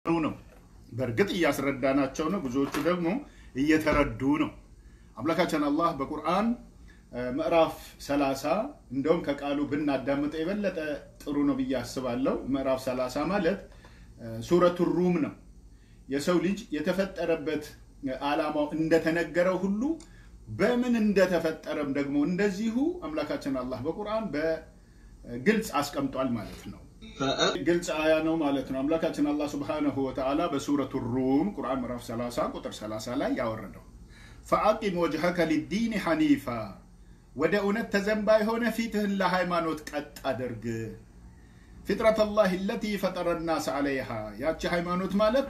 ነው በርግጥ እያስረዳናቸው ነው ብዙዎቹ ደግሞ እየተረዱ ነው አምላካችን አላህ በቁርአን ምዕራፍ 30 እንደውም ከቃሉ ብናዳምጠው የበለጠ ጥሩ ነው በያስባለው ምዕራፍ 30 ማለት ሱረቱ ሩም ነው የሰው ልጅ የተፈጠረበት ዓላማው እንደተነገረው ሁሉ በምን እንደተፈጠረም ደግሞ እንደዚሁ አምላካችን አላህ በቁርአን በግልጽ አስቀምጧል ማለት ነው ግልጽ አያ ነው ማለት ነው አምላካችን አላህ Subhanahu Wa Ta'ala በሱረቱ ሩም ቁርአን ምዕራፍ 30 ቁጥር 30 ላይ ያወረደው فأقم وجهك للدين حنيفا ወደ እውነት ተዘንባይ ሆነ ፊትህን ለሃይማኖት ቀጥ አድርግ فطرة الله التي فطر الناس عليها ያቺ ሃይማኖት ማለት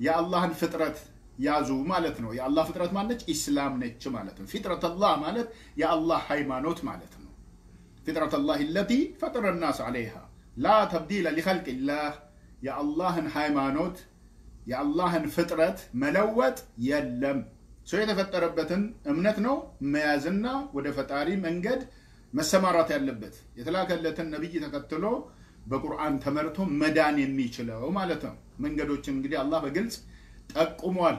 የአላህን ፍጥረት ያዙ ማለት ነው የአላህ ፍጥረት ማለት እስላም ነች ማለት ነው فطرة الله ማለት የአላህ ሃይማኖት ማለት ነው فطرة الله التي فطر الناس عليها لا تبديل لخلق الله يا الله ሃይማኖት የአላህን ፍጥረት መለወጥ የለም ሰው የተፈጠረበትን እምነት ነው መያዝና ወደ ፈጣሪ መንገድ መሰማራት ያለበት የተላከለትን ነብይ ተከትሎ በቁርአን ተመርቶ መዳን የሚችለው ማለት ነው መንገዶችን እንግዲህ አላህ በግልጽ ጠቁሟል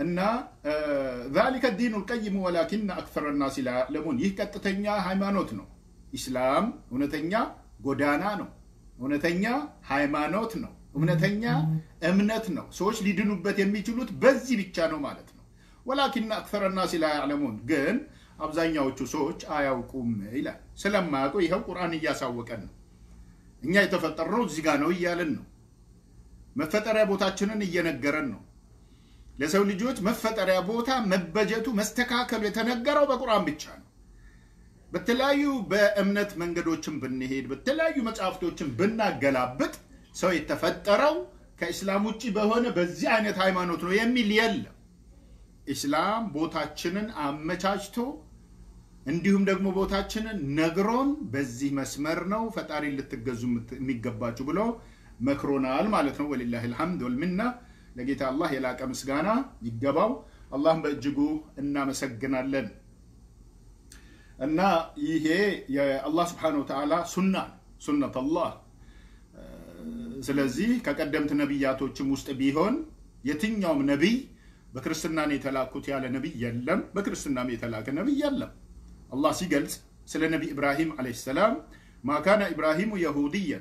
እና ذلك الدين القيم ولكن اكثر الناس لا يعلمون ይህ ቀጥተኛ ሃይማኖት ነው እስላም እውነተኛ ጎዳና ነው እውነተኛ ሃይማኖት ነው እውነተኛ እምነት ነው ሰዎች ሊድኑበት የሚችሉት በዚህ ብቻ ነው ማለት ነው ولكن اكثر الناس لا يعلمون ግን አብዛኛዎቹ ሰዎች አያውቁም ይላል ስለማያውቁ ይሄው ቁርአን እያሳወቀን ነው እኛ የተፈጠርነው እዚህ ጋር ነው ይያለን ነው መፈጠሪያ ቦታችንን እየነገረን ነው ለሰው ልጆች መፈጠሪያ ቦታ መበጀቱ መስተካከሉ የተነገረው በቁርአን ብቻ ነው በተለያዩ በእምነት መንገዶችን ብንሄድ በተለያዩ መጽሐፍቶችን ብናገላብጥ ሰው የተፈጠረው ከእስላም ውጪ በሆነ በዚህ አይነት ሃይማኖት ነው የሚል የለም እስላም ቦታችንን አመቻችቶ እንዲሁም ደግሞ ቦታችንን ነግሮን በዚህ መስመር ነው ፈጣሪ ልትገዙ የሚገባችሁ ብሎ መክሮናል ማለት ነው ወሊላሂ الحمد والمنه ለጌታ አላህ የላቀ ምስጋና ይገባው አላህን በእጅጉ እናመሰግናለን እና ይሄ የአላህ Subhanahu Wa Ta'ala ሱነተ አላህ ስለዚህ ከቀደምት ነብያቶችም ውስጥ ቢሆን የትኛውም ነብይ በክርስትና ነው የተላኩት ያለ ነብይ የለም በክርስትናም የተላከ ነብይ የለም አላህ ሲገልጽ ስለ ነብይ ኢብራሂም አለይሂ ሰላም ما كان ابراهيم يهوديا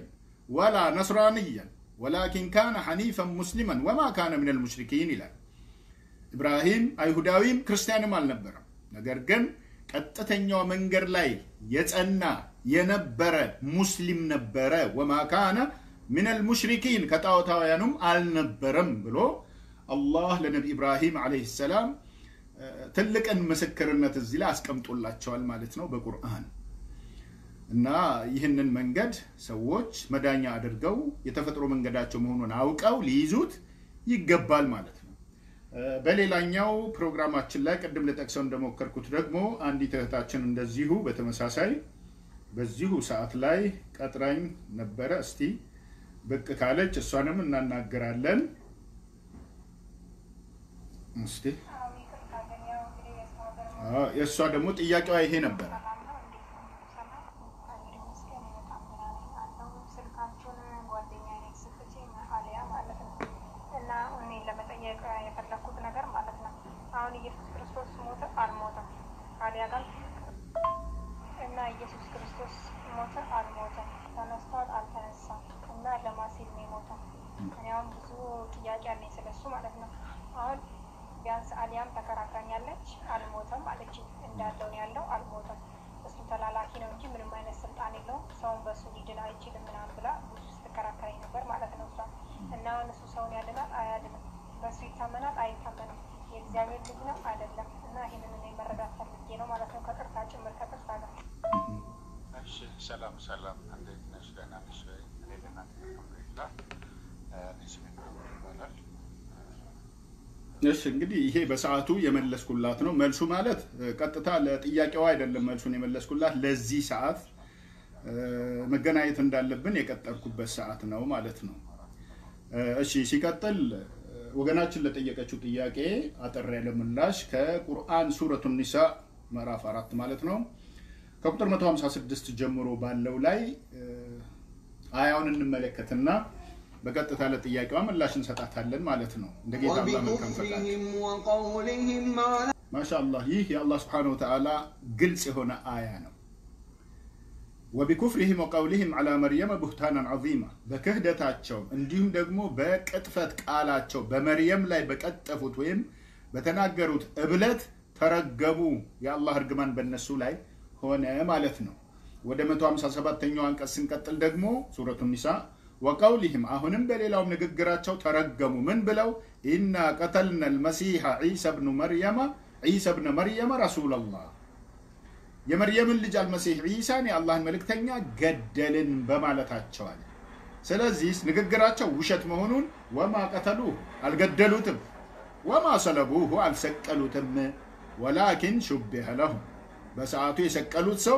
ولا نصرانيا ولكن كان حنيفا مسلما وما كان من المشركين الى ابراهيم አይሁዳዊም ክርስቲያንም አልነበረም ነገር ግን ቀጥተኛው መንገድ ላይ የጸና የነበረ ሙስሊም ነበረ وما كان من المشركين ከጣዖታውያኑም አልነበረም ብሎ አላህ ለነብይ ኢብራሂም አለይሂ ሰላም ትልቅን መስክርነት እዚህ ላይ አስቀምጦላቸዋል ማለት ነው በቁርአን እና ይህንን መንገድ ሰዎች መዳኛ አድርገው የተፈጥሮ መንገዳቸው መሆኑን አውቀው ሊይዙት ይገባል ማለት ነው በሌላኛው ፕሮግራማችን ላይ ቀደም ለተጠቅሰው እንደሞከርኩት ደግሞ አንዲት እህታችን እንደዚሁ በተመሳሳይ በዚሁ ሰዓት ላይ ቀጥራኝ ነበረ እስቲ በቅ ካለች እሷንም እናናገራለን እስቲ የሷ ደግሞ ጥያቄዋ ይሄ ነበር አሁን ኢየሱስ ክርስቶስ ሞተ አልሞተም አሊያ ጋር እና ኢየሱስ ክርስቶስ ሞተ አልሞተም ተነስቷል አልተነሳም እና ለማሲል ነው ሞተ እኔም ብዙ ጥያቄ አለኝ ስለሱ ማለት ነው አሁን ቢያንስ አሊያም ተከራካኛለች አልሞተም አለች እንዳለው ያለው አልሞተም እሱ ተላላኪ ነው እንጂ ምንም አይነት ስልጣን የለውም ሰውን በሱ ሊድን አይችልም ምናምን ብላ ብዙ ስትከራከረኝ ነበር ማለት ነው እሷ እና እሱ ሰውን ያድናል አያድንም በሱ ይታመናል አይታመንም የእግዚአብሔር ልጅ ነው አይደለም እና ይሄንን ነው መረዳት ፈልጌ ነው ማለት ነው ከቅርታ ጭምር ከቅርታ ጋር እሺ ሰላም እንዴት ነሽ ደህና ነሽ እኔ ደህና ነኝ አልሐምዱሊላህ እሺ እንግዲህ ይሄ በሰዓቱ የመለስኩላት ነው መልሱ ማለት ቀጥታ ለጥያቄው አይደለም መልሱን የመለስኩላት ለዚህ ሰዓት መገናኘት እንዳለብን የቀጠርኩበት ሰዓት ነው ማለት ነው እሺ ሲቀጥል ወገናችን ለጠየቀችው ጥያቄ አጠር ያለ ምላሽ ከቁርአን ሱረቱ ኒሳ ምዕራፍ 4 ማለት ነው ከቁጥር 156 ጀምሮ ባለው ላይ አያውን እንመለከትና በቀጥታ ለጥያቄዋ ምላሽ እንሰጣታለን ማለት ነው እንደ ጌታ አላህ መልካም ፈቃድ ማሻአላህ ይህ የአላህ Subhanahu Wa Ta'ala ግልጽ የሆነ አያ ነው وبكفرهم وقولهم على مريم بهتانا عظيما በክህደታቸው እንዲሁም ደግሞ በቅጥፈት ቃላቸው በመርየም ላይ በቀጠፉት ወይም በተናገሩት እብለት ተረገሙ የአላህ እርግማን በእነሱ ላይ ሆነ ማለት ነው ወደ 157ኛው አንቀጽ ስንቀጥል ደግሞ ሱረቱ ኒሳ وقولهم አሁንም በሌላው ንግግራቸው ተረገሙ ምን ብለው ኢና ቀተልና المسيح عيسى ابن مريم رسول الله የመርየምን ልጅ አልመሲህ ኢሳን የአላህን መልእክተኛ ገደልን በማለታቸው አለ ስለዚህ ንግግራቸው ውሸት መሆኑን ወማ ቀተሉሁ አልገደሉትም ወማ ሰለቡሁ አልሰቀሉትም ወላኪን ሹብህ ለሁም በሰዓቱ የሰቀሉት ሰው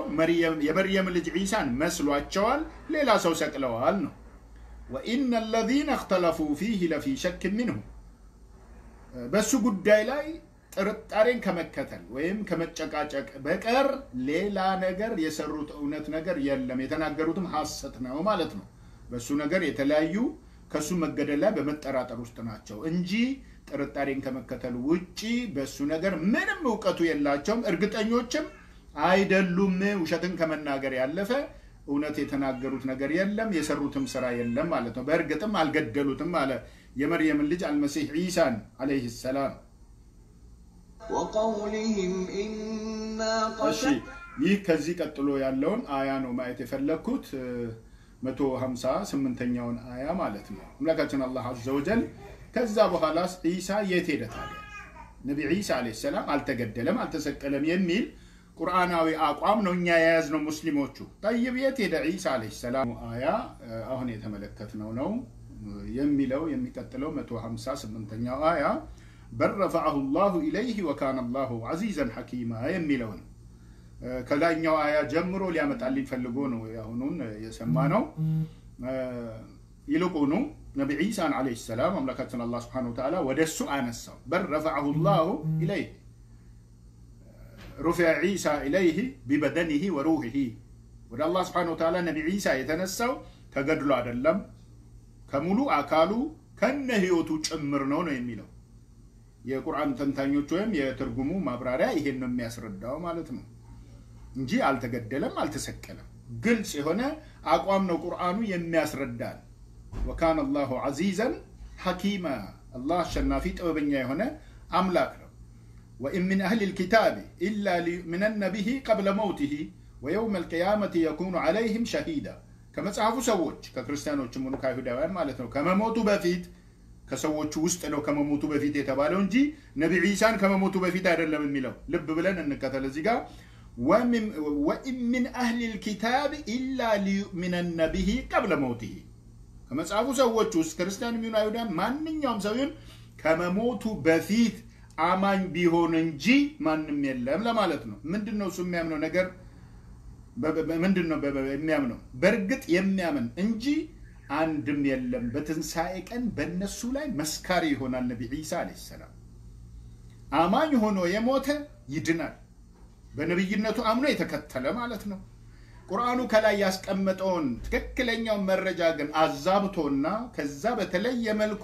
የመርየም ልጅ ኢሳን መስሏቸዋል ሌላ ሰው ሰቅለዋል ነው وان الذين اختلفوا فيه لفي شك منه በሱ ጉዳይ ላይ ጥርጣሬን ከመከተል ወይም ከመጨቃጨቅ በቀር ሌላ ነገር የሰሩት እውነት ነገር የለም የተናገሩትም ሐሰት ነው ማለት ነው በሱ ነገር የተለያዩ ከሱ መገደል ላይ በመጠራጠር ውስጥ ናቸው እንጂ ጥርጣሬን ከመከተል ውጪ በሱ ነገር ምንም ዕውቀቱ የላቸውም እርግጠኞችም አይደሉም ውሸትን ከመናገር ያለፈ እውነት የተናገሩት ነገር የለም የሰሩትም ስራ የለም ማለት ነው በእርግጥም አልገደሉትም አለ የመርየም ልጅ አልመሲህ ኢሳን አለይሂ ሰላም وقولهم إنا قتل ይህ ከዚህ ቀጥሎ ያለውን አያ ነው ማየት የፈለኩት 158ኛውን አያ ማለት ነው አምላካችን አላህ አዘ ወጀል ከዛ በኋላ ኢሳ የት ሄደ ታዲያ ነብይ ኢሳ አለይሂ ሰላም አልተገደለም አልተሰቀለም የሚል ቁርአናዊ አቋም ነው እኛ ያያዝነው ሙስሊሞቹ طيب የት ሄደ ኢሳ አለይሂ ሰላም አያ አሁን የተመለከትነው ነው የሚለው የሚቀጥለው 158ኛው አያ بل رفعه الله إليه وكان الله عزيزا حكيما يميلون كلاኛው አያ ጀምሮ ሊያመጣልኝ ፈልጎ ነው ያሁኑን የሰማነው ይልቁኑ ነብይ ኢሳ አለይሂ ሰላም አምላካችን አላህ Subhanahu Wa Ta'ala ወደሱ አነሳው بل رفعه الله إليه رفع عيسى إليه ببدنه وروحه ወደ አላህ Subhanahu Wa Ta'ala ነብይ ኢሳ የተነሳው ተገድሎ አይደለም ከሙሉ አካሉ ከነ ህይወቱ ጭምር ነው የሚለው የቁርአን ተንታኞች ወይም የትርጉሙ ማብራሪያ ይሄን ነው የሚያስረዳው ማለት ነው እንጂ አልተገደለም አልተሰቀለም ግልጽ የሆነ አቋም ነው ቁርአኑ የሚያስረዳል وكان الله عزيزا حكيما الله شنافي ጥበበኛ የሆነ አምላክ ነው وإن من أهل الكتاب إلا ليؤمنن به قبل موته ويوم القيامة يكون عليهم شهيدا ከመጽሐፉ ሰዎች ከክርስቲያኖችም ሆነ ከአይሁዳውያን ማለት ነው ከመሞቱ በፊት ከሰዎቹ ውስጥ ነው ከመሞቱ በፊት የተባለው እንጂ ነብይ ኢሳን ከመሞቱ በፊት አይደለም የሚለው ልብ ብለን እንከተል እዚህ ጋር وإن من أهل الكتاب إلا ليؤمنن به قبل موته ከመጽሐፉ ሰዎች ውስጥ ክርስቲያን የሚሆኑ አይሁዳን ማንኛውም ሰው ይሁን ከመሞቱ በፊት አማኝ ቢሆን እንጂ ማንንም የለም ለማለት ነው ምንድነው እሱ የሚያምነው ነገር ምንድነው የሚያምነው በርግጥ የሚያምን እንጂ አንድም የለም በትንሳኤ ቀን በእነሱ ላይ መስካሪ ይሆናል ነብይ ኢሳ አለይሂ ሰላም አማኝ ሆኖ የሞተ ይድናል በነብይነቱ አምኖ የተከተለ ማለት ነው ቁርአኑ ከላይ ያስቀመጠውን ትክክለኛው መረጃ ግን አዛብቶና ከዛ በተለየ መልኩ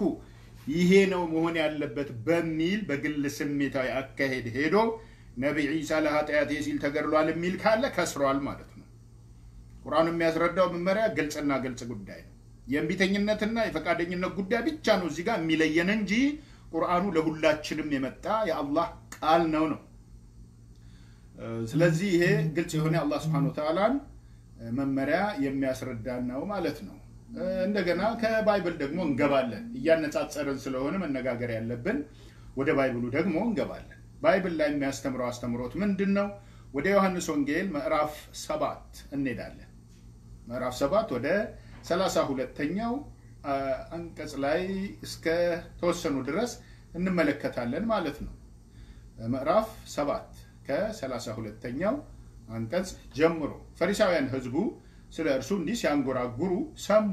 ይሄ ነው መሆን ያለበት በሚል በግል ስሜታዊ አካሄድ ሄዶ ነብይ ኢሳ ለኃጢአት ሲል ተገድሏል የሚል ካለ ከስሯል ማለት ነው ቁርአኑ የሚያስረዳው መመሪያ ግልጽና ግልጽ ጉዳይ ነው የእምቢተኝነትና የፈቃደኝነት ጉዳይ ብቻ ነው እዚህ ጋር የሚለየን እንጂ ቁርአኑ ለሁላችንም የመጣ የአላህ ቃል ነው ስለዚህ ይሄ ግልጽ የሆነ አላህ Subhanahu Wa Ta'ala መመሪያ የሚያስረዳ ነው ማለት ነው እንደገና ከባይብል ደግሞ እንገባለን እያነጻጸረን ስለሆነ መነጋገር ያለብን ወደ ባይብሉ ደግሞ እንገባለን ባይብል ላይ የሚያስተምረው አስተምሮት ምንድነው ወደ ዮሐንስ ወንጌል ምዕራፍ 7 እንሄዳለን ምዕራፍ 7 ወደ 32ኛው አንቀጽ ላይ እስከ ተወሰኑ ድረስ እንመለከታለን ማለት ነው ምዕራፍ 7 ከ32ኛው አንቀጽ ጀምሮ ፈሪሳውያን ህዝቡ ስለ እርሱ እንዲህ ሲያንጎራጉሩ ሰሙ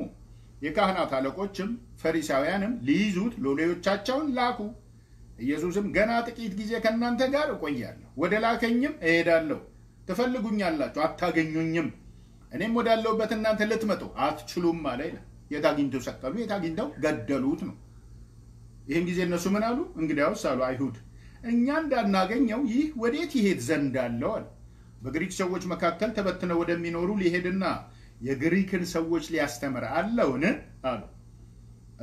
የካህናት አለቆችም ፈሪሳውያንም ሊይዙት ሎሌዎቻቸውን ላኩ ኢየሱስም ገና ጥቂት ጊዜ ከናንተ ጋር እቆያለሁ ወደ ላከኝም እሄዳለሁ ትፈልጉኛላችሁ አታገኙኝም እኔም ወዳለሁበት እናንተ ልትመጡ አትችሉም አለ የታግኝተው ሰቀሉ የታግኝተው ገደሉት ነው ይሄን ጊዜ እነሱ ምን አሉ እንግዲያውስ አሉ አይሁድ እኛ እንዳናገኘው ይህ ወዴት ይሄድ ዘንድ አለው አሉ በግሪክ ሰዎች መካከል ተበትነው ወደሚኖሩ ሊሄድና የግሪክን ሰዎች ሊያስተምር አለውን አሉ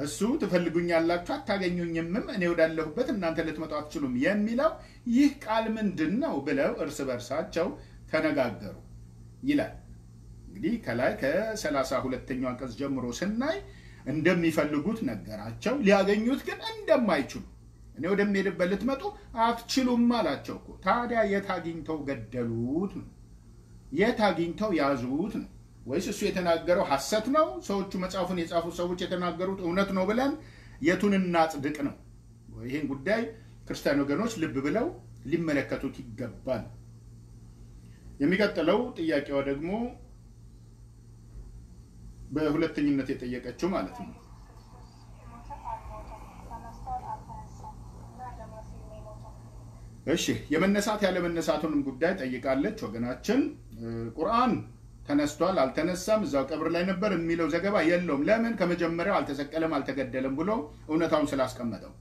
እሱ ትፈልጉኛላችሁ አታገኙኝም እኔ ወዳለሁበት እናንተ ልትመጡ አትችሉም የሚለው ይህ ቃል ምንድነው ብለው እርስ በርሳቸው ተነጋገሩ ይላል እንግዲህ ከላይ ከ32ኛው አንቀጽ ጀምሮ ስናይ እንደሚፈልጉት ነገራቸው ሊያገኙት ግን እንደማይችሉ እኔ ወደምሄድበት ልትመጡ አትችሉም አላቸው እኮ ታዲያ የታግኝተው ገደሉት ነው የታግኝተው ያዙት ነው ወይስ እሱ የተናገረው ሐሰት ነው ሰዎቹ መጻፉን የጻፉ ሰዎች የተናገሩት እውነት ነው ብለን የቱን እናጽድቅ ነው ይሄን ጉዳይ ክርስቲያን ወገኖች ልብ ብለው ሊመለከቱት ይገባል የሚቀጥለው ጥያቄዋ ደግሞ በሁለተኝነት የጠየቀችው ማለት ነው እሺ የመነሳት ያለ መነሳቱንም ጉዳይ ጠይቃለች ወገናችን ቁርአን ተነስቷል አልተነሳም እዛው ቀብር ላይ ነበር የሚለው ዘገባ የለውም ለምን ከመጀመሪያው አልተሰቀለም አልተገደለም ብሎ እውነታውን ስላስቀመጠው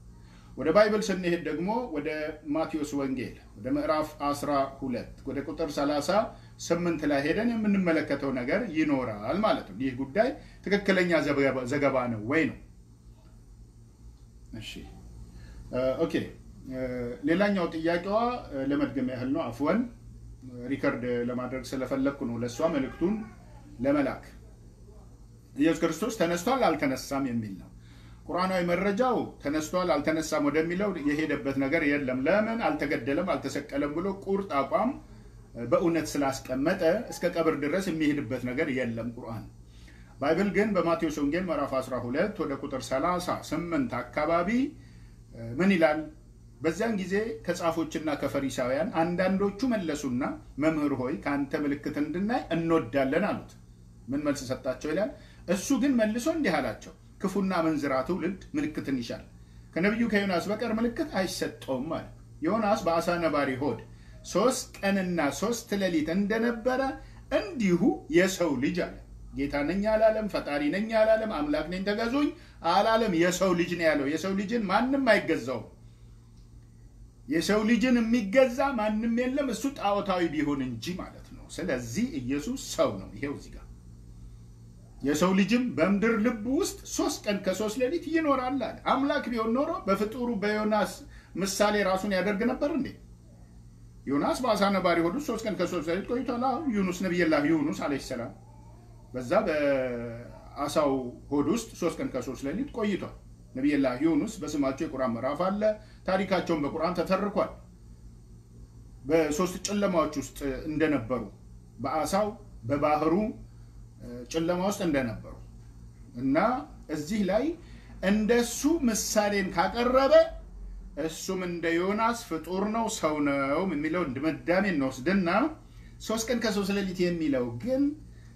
ወደ ባይብል ስንሄድ ደግሞ ወደ ማቴዎስ ወንጌል ወደ ምዕራፍ 12 ወደ ቁጥር 38 ላይ ሄደን የምንመለከተው ነገር ይኖራል ማለት ነው ይህ ጉዳይ ትክክለኛ ዘገባ ነው ወይ ነው እሺ ኦኬ ሌላኛው ጥያቄዋ ለመድገም ያህል ነው አፍወን ሪከርድ ለማድረግ ስለፈለኩ ነው ለሷ መልእክቱን ለመላክ ኢየሱስ ክርስቶስ ተነስቷል አልተነሳም የሚል ነው ቁርአናዊ መረጃው ተነስቷል አልተነሳም ወደሚለው የሄደበት ነገር የለም ለምን አልተገደለም አልተሰቀለም ብሎ ቁርጥ አቋም በእውነት ስላስቀመጠ እስከ ቀብር ድረስ የሚሄድበት ነገር የለም ቁርአን ባይብል ግን በማቴዎስ ወንጌል ምዕራፍ 12 ወደ ቁጥር 38 አካባቢ ምን ይላል በዚያን ጊዜ ከጻፎችና ከፈሪሳውያን አንዳንዶቹ መለሱና መምህር ሆይ ካንተ ምልክት እንድናይ እንወዳለን አሉት ምን መልስ ሰጣቸው ይላል እሱ ግን መልሶ እንዲህ አላቸው ክፉና መንዝራ ትውልድ ምልክትን ይሻል ከነብዩ ከዮናስ በቀር ምልክት አይሰጠውም ማለት ዮናስ በአሳ ነባሪ ሆድ 3 ቀንና 3 ሌሊት እንደነበረ እንዲሁ የሰው ልጅ አለ ጌታ ነኝ አላለም ፈጣሪ ነኝ አላለም አምላክ ነኝ ተገዙኝ አላለም የሰው ልጅ ነው ያለው የሰው ልጅን ማንንም አይገዛው የሰው ልጅን የሚገዛ ማንንም የለም እሱ ጣዖታዊ ቢሆን እንጂ ማለት ነው ስለዚህ ኢየሱስ ሰው ነው ይሄው እዚህ ጋር የሰው ልጅም በምድር ልብ ውስጥ 3 ቀን ከ3 ሌሊት ይኖራል አለ አምላክ ቢሆን ኖሮ በፍጡሩ በዮናስ ምሳሌ ራሱን ያደርግ ነበር እንዴ ዮናስ በአሳ ነባሪ ሆድ 3 ቀን ከ3 ሌሊት ቆይቷል ዩኑስ ነብዩላህ ዩኑስ አለይሂ ሰላም በዛ በአሳው ሆድ ውስጥ 3 ቀን ከ3 ሌሊት ቆይቷል ነብዩላህ ዩኑስ በስማቸው የቁርአን ምዕራፍ አለ ታሪካቸውን በቁርአን ተተርኳል በሶስት ጨለማዎች ውስጥ እንደነበሩ በአሳው በባህሩ ጨለማ ውስጥ እንደነበሩ እና እዚህ ላይ እንደሱ ምሳሌን ካቀረበ እሱም እንደ ዮናስ ፍጡር ነው ሰው ነው የሚለው ድምዳሜ እንወስድና 3 ቀን ከ3 ሌሊት የሚለው ግን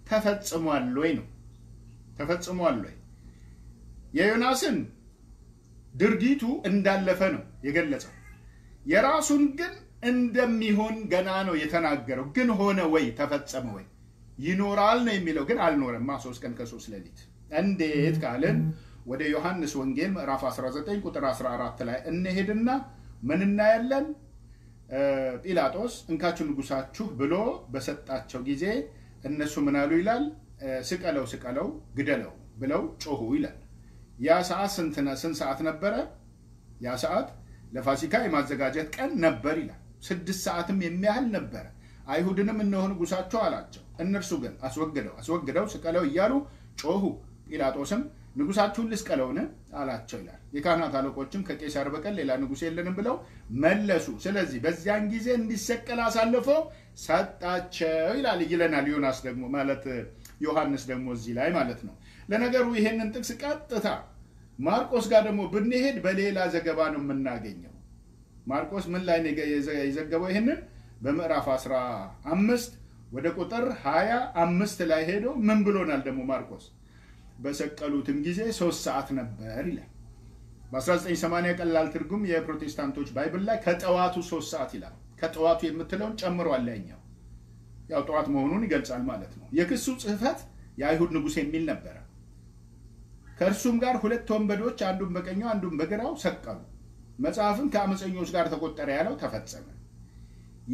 ተፈጽሟል ወይ ነው ተፈጽሟል ወይ የዮናስን ድርጊቱ እንዳለፈ ነው የገለጸው የራሱን ግን እንደሚሆን ገና ነው የተናገረው ግን ሆነ ወይ ተፈጸመ ወይ ይኖራል ነው የሚለው ግን አልኖረም 3 ቀን ከ3 ሌሊት እንዴት ካለን ወደ ዮሐንስ ወንጌል ምዕራፍ 19 ቁጥር 14 ላይ እንሄድና ምን እናያለን ጲላጦስ እንካችሁ ንጉሳችሁ ብሎ በሰጣቸው ጊዜ እነሱ ምን አሉ ይላል ስቀለው ስቀለው ግደለው ብለው ጮሁ ይላል ያ ሰዓት ስንት ሰዓት ነበረ ያ ሰዓት ለፋሲካ የማዘጋጀት ቀን ነበር ይላል 6 ሰዓትም የሚያህል ነበር አይሁድንም እነሆ ንጉሳቸው አላቸው እነርሱ ግን አስወግደው ስቀለው እያሉ ጮሁ ጲላጦስም ንጉሳችሁን ልስቀለውን አላቸው ይላል የካህናት አለቆችም ከቄሳር በቀር ሌላ ንጉስ የለንም ብለው መለሱ ስለዚህ በዚያን ጊዜ እንዲሰቀል አሳልፎ ሰጣቸው ይላል ይለናል ዮናስ ደግሞ ማለት ዮሐንስ ደግሞ እዚህ ላይ ማለት ነው ለነገሩ ይሄንን ጥቅስ ቀጥታ ማርቆስ ጋር ደግሞ ብንሄድ በሌላ ዘገባ ነው የምናገኘው ማርቆስ ምን ላይ ነው የዘገበው ይሄንን በምዕራፍ 15 ወደ ቁጥር 25 ላይ ሄዶ ምን ብሎናል ደግሞ ማርቆስ በሰቀሉትም ጊዜ 3 ሰዓት ነበር ይላል በ1980 ቀላል ትርጉም የፕሮቴስታንቶች ባይብል ላይ ከጠዋቱ 3 ሰዓት ይላል ከጠዋቱ የምትለውን ጨምሯል ያኛው ያው ጠዋት መሆኑን ይገልጻል ማለት ነው የክሱ ጽህፈት የአይሁድ ንጉስ የሚል ነበር ከእርሱም ጋር ሁለት ወንበዶች አንዱን በቀኙ አንዱን በግራው ሰቀሉ። መጽሐፍም ከአመፀኞች ጋር ተቆጠረ ያለው ተፈጸመ።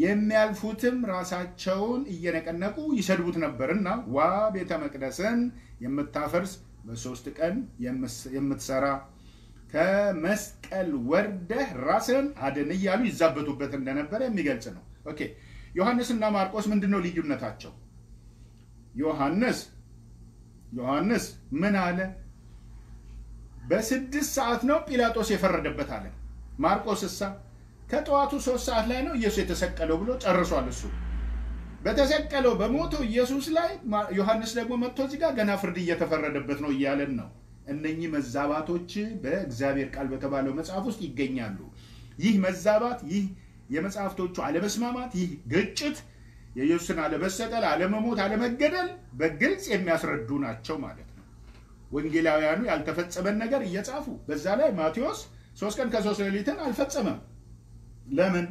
የሚያልፉትም ራሳቸውን እየነቀነቁ ይሰድቡት ነበርና ዋ ቤተ መቅደስን የምታፈርስ በ3 ቀን የምትሰራ ከመስቀል ወርደህ ራስን አድን እያሉ ይዛበቱበት እንደነበረ የሚገልጽ ነው። ኦኬ ዮሐንስና ማርቆስ ምንድነው ልዩነታቸው? ዮሐንስ ምን አለ? በ6 ሰዓት ነው ጲላጦስ የፈረደበት አለ። ማርቆስሳ ከጠዋቱ 3 ሰዓት ላይ ነው ኢየሱስ የተሰቀለው ብሎ ጨርሷል። እሱ በተሰቀለው በሞተው ኢየሱስ ላይ ዮሐንስ ደግሞ መጥቶ እዚህ ጋር ገና ፍርድ እየተፈረደበት ነው እያለን ነው። እነኚህ መዛባቶች በእግዚአብሔር ቃል በተባለው መጽሐፍ ውስጥ ይገኛሉ። ይህ መዛባት፣ ይህ የመጽሐፍቶቹ አለመስማማት፣ ይህ ግጭት የኢየሱስን አለመሰቀል፣ አለመሞት፣ አለመገደል በግልጽ የሚያስረዱ ናቸው ማለት ነው። ወንጌላውያኑ ያልተፈጸመን ነገር እየጻፉ በዛ ላይ ማቴዎስ 3 ቀን ከ3 ሌሊትን አልፈጸመም። ለምን?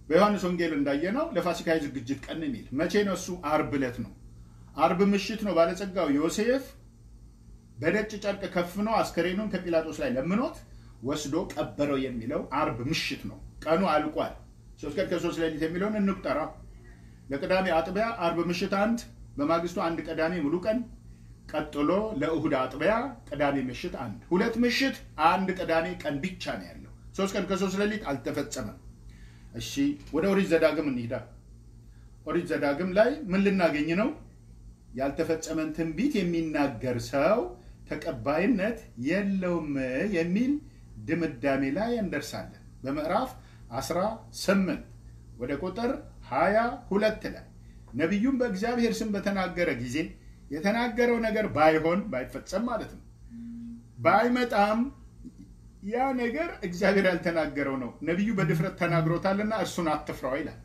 በዮሐንስ ወንጌል እንዳየነው ለፋሲካ ዝግጅት ቀን የሚል መቼ ነው? እሱ ዓርብ ዕለት ነው። ዓርብ ምሽት ነው ባለጸጋው ዮሴፍ በነጭ ጨርቅ ከፍኖ አስከሬኑን ከጲላጦስ ላይ ለምኖት ወስዶ ቀበረው የሚለው ዓርብ ምሽት ነው። ቀኑ አልቋል። 3 ቀን ከ3 ሌሊት የሚለውን እንቁጠራ። ለቅዳሜ አጥቢያ ዓርብ ምሽት 1፣ በማግስቱ 1 ቅዳሜ ሙሉ ቀን፣ ቀጥሎ ለእሁድ አጥቢያ ቅዳሜ ምሽት 1፣ 2 ምሽት 1 ቅዳሜ ቀን ብቻ ነው ያለው። 3 ቀን ከ3 ሌሊት አልተፈጸመም። እሺ ወደ ኦሪት ዘዳግም እንሂዳ። ኦሪት ዘዳግም ላይ ምን ልናገኝ ነው? ያልተፈጸመን ትንቢት የሚናገር ሰው ተቀባይነት የለውም የሚል ድምዳሜ ላይ እንደርሳለን። በምዕራፍ 18 ወደ ቁጥር 22 ላይ ነቢዩም በእግዚአብሔር ስም በተናገረ ጊዜ የተናገረው ነገር ባይፈጸም ማለት ነው፣ ባይመጣም ያ ነገር እግዚአብሔር ያልተናገረው ነው፣ ነቢዩ በድፍረት ተናግሮታልና እርሱን አትፍራው ይላል።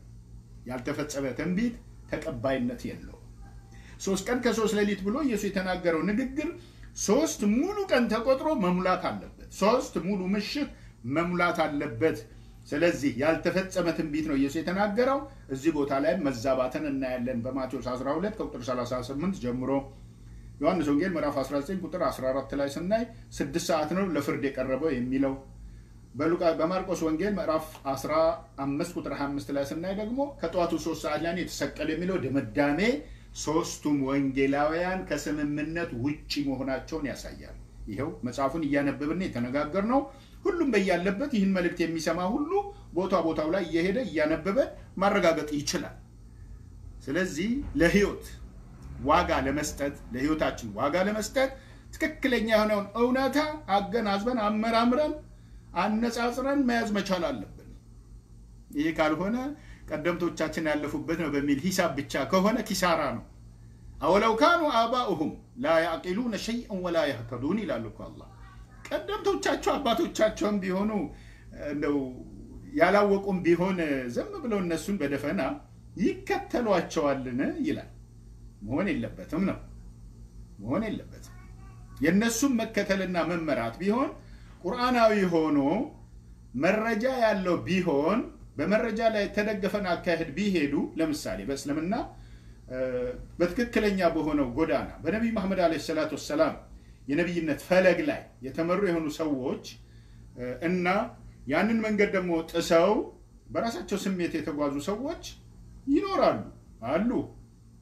ያልተፈጸመ ትንቢት ተቀባይነት የለውም። 3 ቀን ከ3 ሌሊት ብሎ ኢየሱስ የተናገረው ንግግር 3 ሙሉ ቀን ተቆጥሮ መሙላት አለበት። 3 ሙሉ ምሽት መሙላት አለበት። ስለዚህ ያልተፈጸመ ትንቢት ነው ኢየሱስ የተናገረው። እዚህ ቦታ ላይ መዛባትን እናያለን። በማቴዎስ 12 ቁጥር 38 ጀምሮ ዮሐንስ ወንጌል ምዕራፍ 19 ቁጥር 14 ላይ ስናይ 6 ሰዓት ነው ለፍርድ የቀረበው የሚለው። በማርቆስ ወንጌል ምዕራፍ 15 ቁጥር 25 ላይ ስናይ ደግሞ ከጠዋቱ 3 ሰዓት ላይ የተሰቀለ የሚለው ድምዳሜ ሶስቱም ወንጌላውያን ከስምምነት ውጪ መሆናቸውን ያሳያል። ይሄው መጽሐፉን እያነበብን የተነጋገርነው ሁሉም በያለበት ይህን መልእክት የሚሰማ ሁሉ ቦታው ላይ እየሄደ እያነበበ ማረጋገጥ ይችላል። ስለዚህ ለህይወት ዋጋ ለመስጠት ለህይወታችን ዋጋ ለመስጠት ትክክለኛ የሆነውን እውነታ አገናዝበን አመራምረን አነጻጽረን መያዝ መቻል አለብን። ይሄ ካልሆነ ቀደምቶቻችን ያለፉበት ነው በሚል ሂሳብ ብቻ ከሆነ ኪሳራ ነው። አወለው ካኑ አባኡሁም ላ ያዕቂሉነ ሸይአን ወላ የህተዱን ይላል እኮ አላህ። ቀደምቶቻቸው አባቶቻቸውም ቢሆኑ እንደው ያላወቁም ቢሆን ዝም ብለው እነሱን በደፈና ይከተሏቸዋልን ይላል። መሆን የለበትም ነው፣ መሆን የለበትም። የነሱም መከተልና መመራት ቢሆን ቁርአናዊ ሆኖ መረጃ ያለው ቢሆን በመረጃ ላይ ተደገፈን አካሄድ ቢሄዱ ለምሳሌ በእስልምና በትክክለኛ በሆነው ጎዳና በነብዩ መሐመድ አለይሂ ሰላቱ ወሰለም የነብይነት ፈለግ ላይ የተመሩ የሆኑ ሰዎች እና ያንን መንገድ ደግሞ ጥሰው በራሳቸው ስሜት የተጓዙ ሰዎች ይኖራሉ አሉ።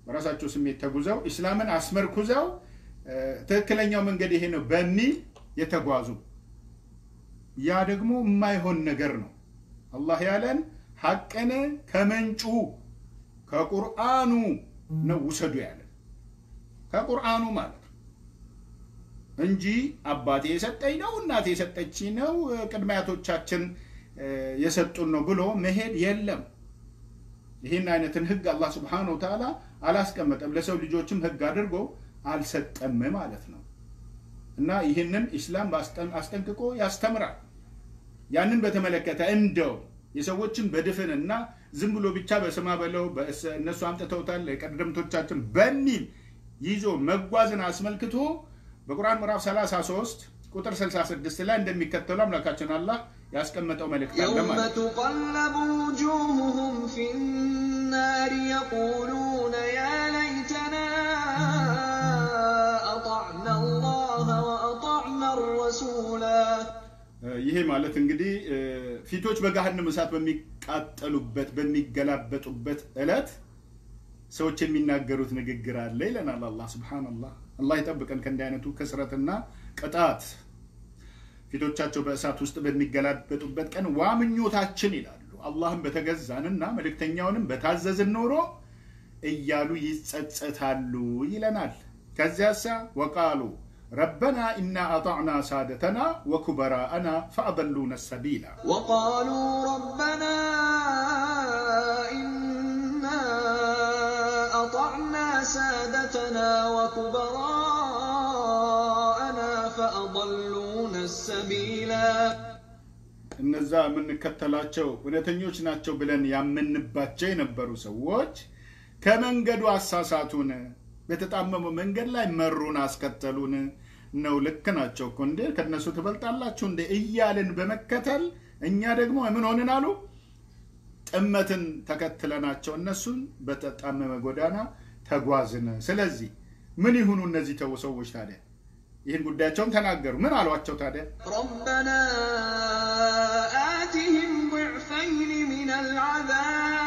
በራሳቸው ስሜት ተጉዘው እስላምን አስመርኩዘው ትክክለኛው መንገድ ይሄ ነው በሚል የተጓዙ፣ ያ ደግሞ የማይሆን ነገር ነው። አላህ ያለን ሐቅን ከመንጩ ከቁርአኑ ነው ውሰዱ ያለን፣ ከቁርአኑ ማለት እንጂ አባቴ የሰጠኝ ነው እናቴ የሰጠችኝ ነው ቅድሚያቶቻችን የሰጡን ነው ብሎ መሄድ የለም። ይህን አይነትን ህግ አላህ Subhanahu Wa Ta'ala አላስቀመጠም፣ ለሰው ልጆችም ህግ አድርጎ አልሰጠም ማለት ነው። እና ይህንን ኢስላም አስጠንቅቆ ያስተምራል። ያንን በተመለከተ እንደው የሰዎችን በድፍንና ዝም ብሎ ብቻ በስማ በለው እነሱ አምጥተውታል ቀደምቶቻችን በሚል ይዞ መጓዝን አስመልክቶ በቁርአን ምዕራፍ 33 ቁጥር 66 ላይ እንደሚከተለው አምላካችን አላህ ያስቀመጠው መልእክት አለ ማለት ነው። يوم تقلب وجوههم في النار يقولون يا ليتنا أطعنا الله وأطعنا ይሄ ማለት እንግዲህ ፊቶች በገሃነም እሳት በሚቃጠሉበት በሚገላበጡበት እለት ሰዎች የሚናገሩት ንግግር አለ ይለናል አላህ ሱብሃንአላህ። አላህ ይጠብቀን ከእንዲህ አይነቱ ከስረትና ቅጣት። ፊቶቻቸው በእሳት ውስጥ በሚገላበጡበት ቀን ዋምኞታችን ይላሉ አላህን በተገዛንና መልእክተኛውንም በታዘዝን ኖሮ እያሉ ይጸጸታሉ ይለናል። ከዚያሳ ወቃሉ ربنا إنا أطعنا سادتنا وكبراءنا فأضلونا السبيل وقالوا ربنا إنا أطعنا سادتنا وكبراءنا فأضلونا السبيل እነዛ የምንከተላቸው እውነተኞች ናቸው ብለን ያምንባቸው የነበሩ ሰዎች ከመንገዱ አሳሳቱን በተጣመመ መንገድ ላይ መሩን አስከተሉን ነው። ልክ ናቸው እኮ እንዴ ከነሱ ትበልጣላችሁ እንዴ እያልን በመከተል እኛ ደግሞ ምን ሆነን አሉ ጥመትን ተከትለናቸው እነሱን በተጣመመ ጎዳና ተጓዝን። ስለዚህ ምን ይሁኑ እነዚህ ሰዎች ታዲያ ይህን ጉዳያቸውን ተናገሩ። ምን አሏቸው ታዲያ? ربنا آتهم ضعفين من العذاب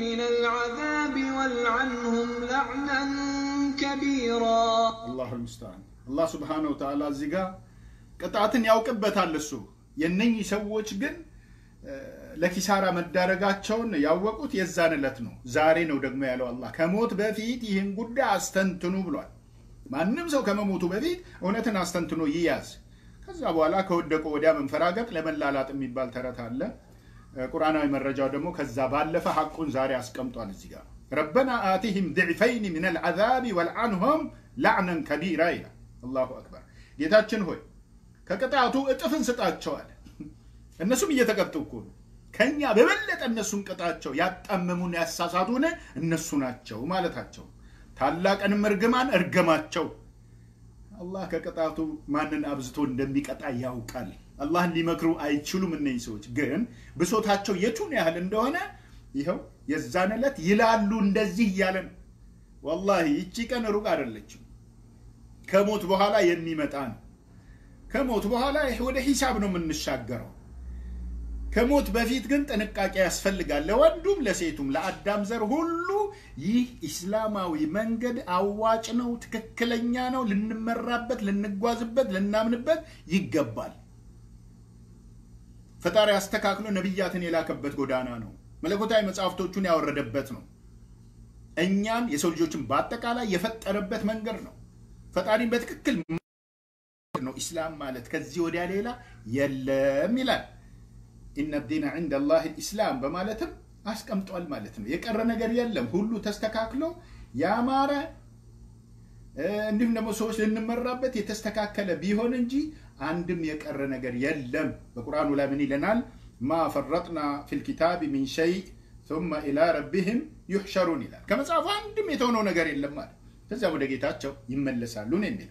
من العذاب والعنهم لعنا كبيرا الله المستعان الله سبحانه وتعالى زيغا قطعتن ያውቅበታል እሱ የነኚህ ሰዎች ግን ለኪሳራ መዳረጋቸውን ያወቁት የዛን ዕለት ነው። ዛሬ ነው ደግሞ ያለው አላህ ከሞት በፊት ይህን ጉዳይ አስተንትኑ ብሏል። ማንንም ሰው ከመሞቱ በፊት እውነትን አስተንትኖ ይያዝ። ከዛ በኋላ ከወደቀ ወዲያ መንፈራገጥ ለመላላጥ የሚባል ተረት አለ። ቁርአናዊ መረጃው ደግሞ ከዛ ባለፈ ሐቁን ዛሬ አስቀምጧል እዚህ ጋር ربنا آتهم ضعفين من العذاب والعنهم لعنا كبيرا إلى الله أكبر ጌታችን ሆይ ከቅጣቱ እጥፍን ስጣቸው አለ። እነሱም እየተቀጡ እኮ ከኛ በበለጠ እነሱን ቅጣቸው ያጣመሙን ያሳሳቱን እነሱ ናቸው ማለታቸው ታላቅን እርግማን እርገማቸው። አላህ ከቅጣቱ ማንን አብዝቶ እንደሚቀጣ ያውቃል። አላህን ሊመክሩ አይችሉም እነዚህ ሰዎች ግን ብሶታቸው የቱን ያህል እንደሆነ ይሄው የዛን ዕለት ይላሉ እንደዚህ ያለን والله ይቺ ቀን ሩቅ አይደለችም ከሞት በኋላ የሚመጣ ነው። ከሞት በኋላ ወደ ሂሳብ ነው የምንሻገረው። ከሞት በፊት ግን ጥንቃቄ ያስፈልጋል ለወንዱም ለሴቱም ለአዳም ዘር ሁሉ ይህ እስላማዊ መንገድ አዋጭ ነው ትክክለኛ ነው ልንመራበት ልንጓዝበት ልናምንበት ይገባል። ፈጣሪ አስተካክሎ ነብያትን የላከበት ጎዳና ነው። መለኮታዊ መጻፍቶቹን ያወረደበት ነው። እኛን የሰው ልጆችን በአጠቃላይ የፈጠረበት መንገድ ነው። ፈጣሪን በትክክል ነው እስላም ማለት ከዚህ ወዲያ ሌላ የለም ይላል። إن الدين عند الله الإسلام بمالتهم أسكمتوا المالتهم يكرر نجار يلهم هلو تستكاكلو يا مارا عندهم نمسوش للنمرابت يتستكاكل بيهون نجي عندهم يكرر نجار يلهم القرآن ولا مني لنال ما فرطنا في الكتاب من شيء ثم إلى ربهم يحشرون إلى كما صار عندهم يتونو نجار يلهم مال تزاو دقيتاتشو يملسالون يمل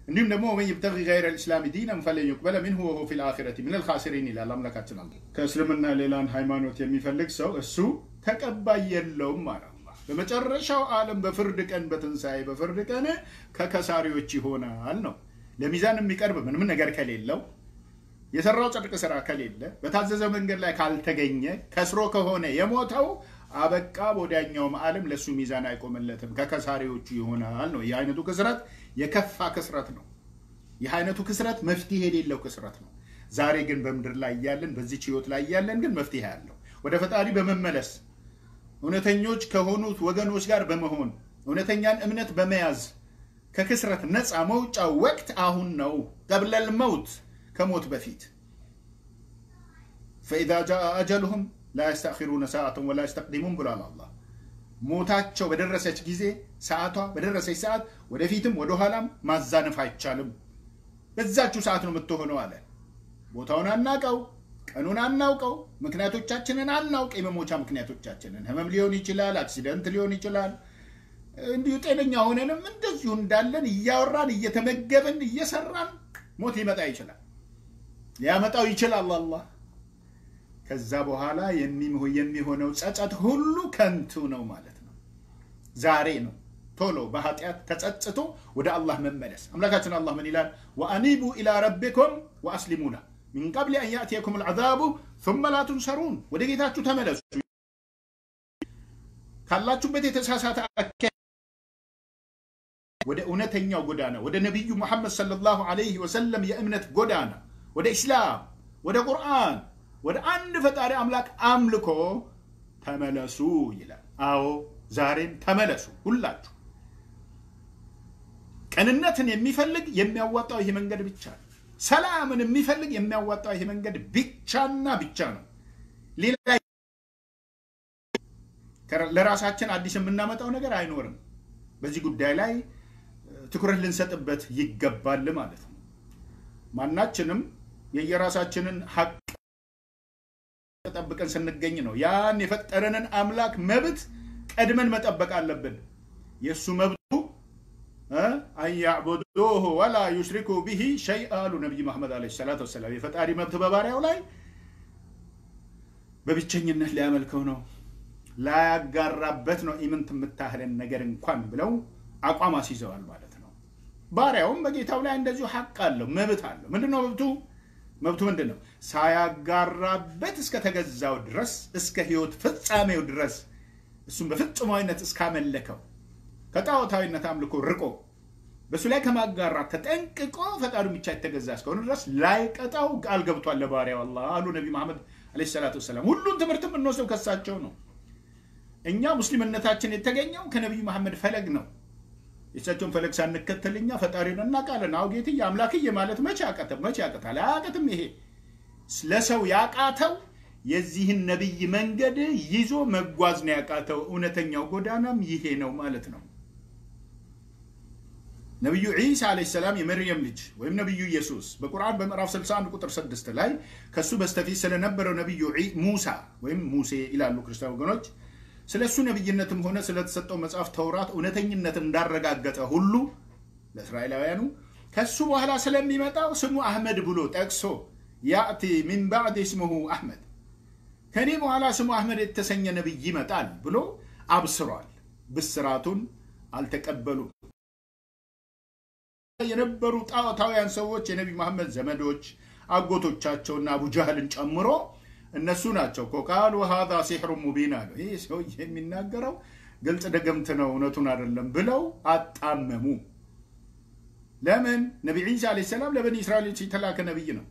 عندهم نمو من يبتغي غير الإسلام دينا فلن يقبل منه وهو في الآخرة من الخاسرين إلى لملكتنا الله كأسلمنا ليلان هايمانوت يميفلك سو السو تكبّي اللوم مع الله بمجرشاو عالم بفردك أن بتنساي بفردك أنا ككساريوتشي هنا هالنو لميزان ميقرب من نجار كليلو يسرّو صدق سرا كليله بتعزز من قال لك على تجنيه كسرو كهونه يموتوا أبقى بودانيوم عالم لسو ميزان يقوم اللتم ككساريوتشي هنا هالنو يعني تو كسرت يكفى كسرتنا يحينتو كسرت مفتيه ليلو كسرتنا زاري جن بمدر لا يالن بزيت شيوت لا يالن جن مفتيه هالو وده فتاري بمملس ونتنيوش كهونوت وجنوش جار بمهون ونتنيان أمنت بمياز ككسرت نص موت أو وقت أهون نو قبل الموت كموت بفيت فإذا جاء أجلهم لا يستأخرون ساعة ولا يستقدمون بلا الله موتاتشو بدرسة جزء ساعته بدرسة ساعة ودفيتم ودوهالم ما زانف هايتشالم بزاتشو ساعتنا متوهنو على بوتاونا الناقو كانونا الناقو مكناتو تشاتشنن الناق إما موتا مكناتو تشاتشنن همم ليوني چلال اكسيدنت ليوني چلال እንዲሁ ጤነኛ ሆነንም እንደዚሁ እንዳለን ያወራን እየተመገበን እየሰራን ሞት ሊመጣ ይችላል ሊያመጣው ይችላል አላህ ከዛ በኋላ የሚሆነው ጸጸት ሁሉ ከንቱ ነው ማለት ነው ዛሬ ነው ቶሎ በኃጢአት ተጸጽቶ ወደ አላህ መመለስ። አምላካችን አላህ ምን ይላል? ወአኒቡ ኢላ ረቢኩም ወአስሊሙ ለሁ ሚን ቀብል አን ያእቲየኩም አልዓዛቡ ثم لا تنصرون። ወደ ጌታችሁ ተመለሱ ካላችሁበት የተሳሳተ ወደ እውነተኛው ጎዳና ወደ ነብዩ መሐመድ ሰለላሁ ዐለይሂ ወሰለም የእምነት ጎዳና ወደ እስላም ወደ ቁርአን ወደ አንድ ፈጣሪ አምላክ አምልኮ ተመለሱ ይላል። አዎ ዛሬም ተመለሱ ሁላችሁ። ቀንነትን የሚፈልግ የሚያዋጣው ይሄ መንገድ ብቻ ነው። ሰላምን የሚፈልግ የሚያዋጣው ይሄ መንገድ ብቻና ብቻ ነው። ሌላ ለራሳችን አዲስ የምናመጣው ነገር አይኖርም። በዚህ ጉዳይ ላይ ትኩረት ልንሰጥበት ይገባል ማለት ነው። ማናችንም የየራሳችንን ሐቅ ተጠብቀን ስንገኝ ነው ያን የፈጠረንን አምላክ መብት ቀድመን መጠበቅ አለብን። የሱ መብቱ አያዕቡዱሁ ወላ ዩሽሪኩ ቢሂ ሸይአ አሉ ነብዩ መሐመድ አለይሂ ሰላቱ ወሰላም። የፈጣሪ መብት በባሪያው ላይ በብቸኝነት ሊያመልከው ነው፣ ላያጋራበት ነው ኢምንት የምታህልን ነገር እንኳን ብለው አቋም አስይዘዋል ማለት ነው። ባሪያውም በጌታው ላይ እንደዚሁ ሐቅ አለው፣ መብት አለው። ምንድነው መብቱ? መብቱ ምንድነው? ሳያጋራበት እስከ ተገዛው ድረስ እስከ ህይወት ፍጻሜው ድረስ እሱም በፍጹማዊነት እስካመለከው ከጣዖታዊነት አምልኮ ርቆ በሱ ላይ ከማጋራት ተጠንቅቆ ፈጣሪው ብቻ የተገዛ እስከሆነ ድረስ ላይቀጣው ቃል ገብቷል ለባሪያው አላህ አሉ ነብዩ መሐመድ አለይሂ ሰላቱ ወሰላም። ሁሉን ትምህርት የምንወስደው ከሳቸው ነው። እኛ ሙስሊምነታችን የተገኘው ከነብዩ መሐመድ ፈለግ ነው። የእሳቸውን ፈለግ ሳንከተልኛ ፈጣሪን እናቃለን። አው ጌትዬ አምላክዬ ማለት መቼ ያቀታል? አያቀትም። ይሄ ለሰው ያቃተው የዚህን ነብይ መንገድ ይዞ መጓዝ ነው ያቃተው። እውነተኛው ጎዳናም ይሄ ነው ማለት ነው። ነብዩ ዒሳ አለይሂ ሰላም የመርየም ልጅ ወይም ነብዩ ኢየሱስ በቁርአን በምዕራፍ 61 ቁጥር 6 ላይ ከሱ በስተፊት ስለነበረው ነብዩ ሙሳ ወይም ሙሴ ይላሉ ክርስቲያን ወገኖች ስለሱ ነብይነትም ሆነ ስለተሰጠው መጽሐፍ ተውራት እውነተኝነት እንዳረጋገጠ ሁሉ ለእስራኤላውያኑ ከሱ በኋላ ስለሚመጣው ስሙ አህመድ ብሎ ጠቅሶ ያእቲ ሚን ባዕድ እስሙሁ አህመድ ከኔ በኋላ ስሙ አህመድ የተሰኘ ነብይ ይመጣል ብሎ አብስሯል። ብስራቱን አልተቀበሉም። የነበሩ ጣዖታውያን ሰዎች የነብዩ መሐመድ ዘመዶች አጎቶቻቸውና አቡ ጃህልን ጨምሮ እነሱ ናቸው ቆቃሉ هذا سحر مبين አሉ። ይሄ ሰው የሚናገረው ግልጽ ደገምት ነው እውነቱን አይደለም ብለው አጣመሙ። ለምን? ነብዩ ኢሳ አለይሂ ሰላም ለበኒ እስራኤል የተላከ ነብይ ነው።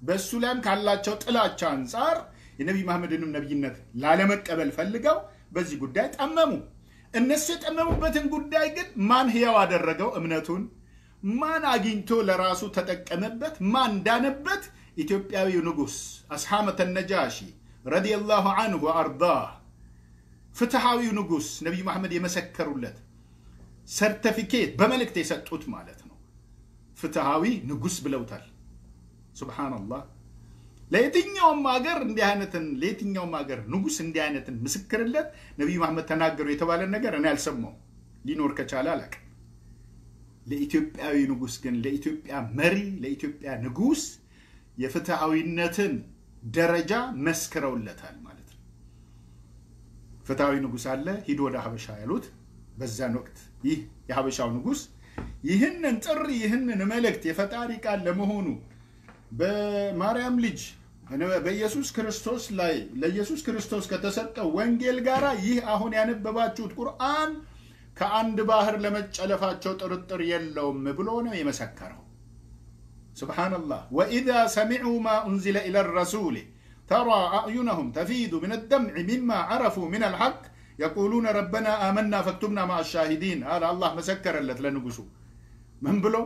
በሱ ላይም ካላቸው ጥላቻ አንፃር የነብዩ መሐመድንም ነብይነት ላለመቀበል ፈልገው በዚህ ጉዳይ ጠመሙ። እነሱ የጠመሙበትን ጉዳይ ግን ማን ህያው አደረገው? እምነቱን ማን አግኝቶ ለራሱ ተጠቀመበት? ማን ዳነበት? ኢትዮጵያዊው ንጉስ አስሐመተ ነጃሺ ረዲየላሁ ዐንሁ ወአርዳህ ፍትሃዊው ንጉስ ነብዩ መሐመድ የመሰከሩለት ሰርቲፊኬት በመልእክት የሰጡት ማለት ነው። ፍትሃዊ ንጉስ ብለውታል። ሱብሃንአላህ። ለየትኛውም ሀገር እንዲህ አይነትን ለየትኛውም ሀገር ንጉስ እንዲህ አይነትን ምስክርለት ነብዩ መሐመድ ተናገሩ የተባለ ነገር እኔ አልሰማው። ሊኖር ከቻለ አላውቅም። ለኢትዮጵያዊ ንጉስ ግን ለኢትዮጵያ መሪ ለኢትዮጵያ ንጉስ የፍትሃዊነትን ደረጃ መስክረውለታል ማለት ነው። ፍትሃዊ ንጉስ አለ ሂድ ወደ ሀበሻ ያሉት በዛን ወቅት ይህ የሀበሻው ንጉስ ይህንን ጥሪ ይህንን መልእክት የፈጣሪ ቃል ለመሆኑ በማርያም ልጅ በኢየሱስ ክርስቶስ ላይ ለኢየሱስ ክርስቶስ ከተሰጠው ወንጌል ጋራ ይህ አሁን ያነበባችሁት ቁርአን ከአንድ ባህር ለመጨለፋቸው ጥርጥር የለውም ብሎ ነው የመሰከረው። سبحان الله وإذا سمعوا ما أنزل إلى الرسول ترى أعينهم تفيض من الدمع مما عرفوا من الحق يقولون ربنا آمنا فاكتبنا مع الشاهدين. هذا الله مسكر اللت لنقصوا من بلو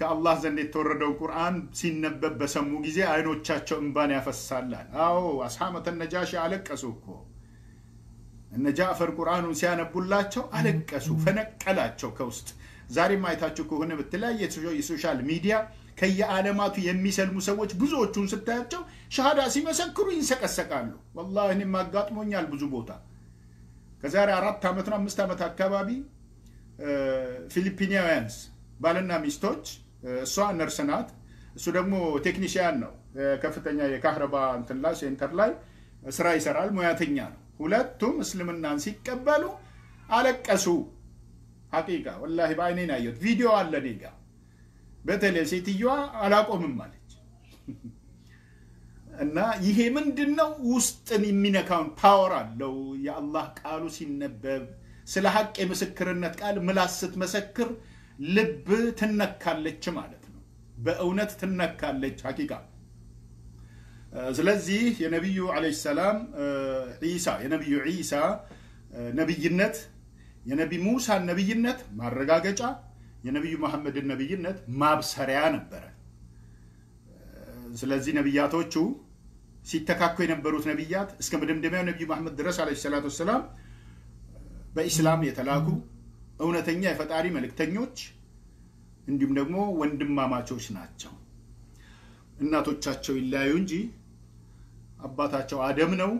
كالله زند يتوردوا القرآن سينبب بسمو جزي عينو تشاتشو انباني أفسالان أو أصحابة النجاشي عليك أسوكو النجافر القرآن سيانبو اللاتشو عليك أسو فنكالاتشو كوست زاري ما يتاتشوكو هنا بالتلاي يسوشال ميديا كي عالماتو يميسلمو سووች ብዙዎቹን ስታያቸው ሸሃዳ ሲመሰክሩ ይንሰቀሰቃሉ። والله እኔ ማጋጥሞኛል ብዙ ቦታ። ከዛሬ 4 ዓመት ነው 5 ዓመት አካባቢ ፊሊፒኒያንስ ባልና ሚስቶች እሷ ነርስ ናት እሱ ደግሞ ቴክኒሻን ነው ከፍተኛ የካህረባ እንትን ላይ ሴንተር ላይ ስራ ይሰራል ሙያተኛ ነው። ሁለቱም እስልምናን ሲቀበሉ አለቀሱ ሐቂቃ ወላሂ በአይኔ ነው ያየሁት ቪዲዮ አለ ኔጋ በተለይ ሴትዮዋ አላቆምም አለች እና ይሄ ምንድነው ውስጥን የሚነካውን ፓወር አለው የአላህ ቃሉ ሲነበብ ስለ ሐቅ የምስክርነት ቃል ምላስ ስትመሰክር ልብ ትነካለች ማለት ነው በእውነት ትነካለች ሐቂቃ ስለዚህ የነብዩ አለይሂ ሰላም ኢሳ የነብዩ ኢሳ ነብይነት የነቢ ሙሳ ነብይነት ማረጋገጫ የነብዩ መሐመድ ነብይነት ማብሰሪያ ነበር ስለዚህ ነብያቶቹ ሲተካኩ የነበሩት ነብያት እስከ መደምደሚያው ነብዩ መሐመድ ድረስ አለይሂ ሰላቱ ወሰለም በእስላም የተላኩ እውነተኛ የፈጣሪ መልእክተኞች እንዲሁም ደግሞ ወንድማማቾች ናቸው እናቶቻቸው ይለያዩ እንጂ አባታቸው አደም ነው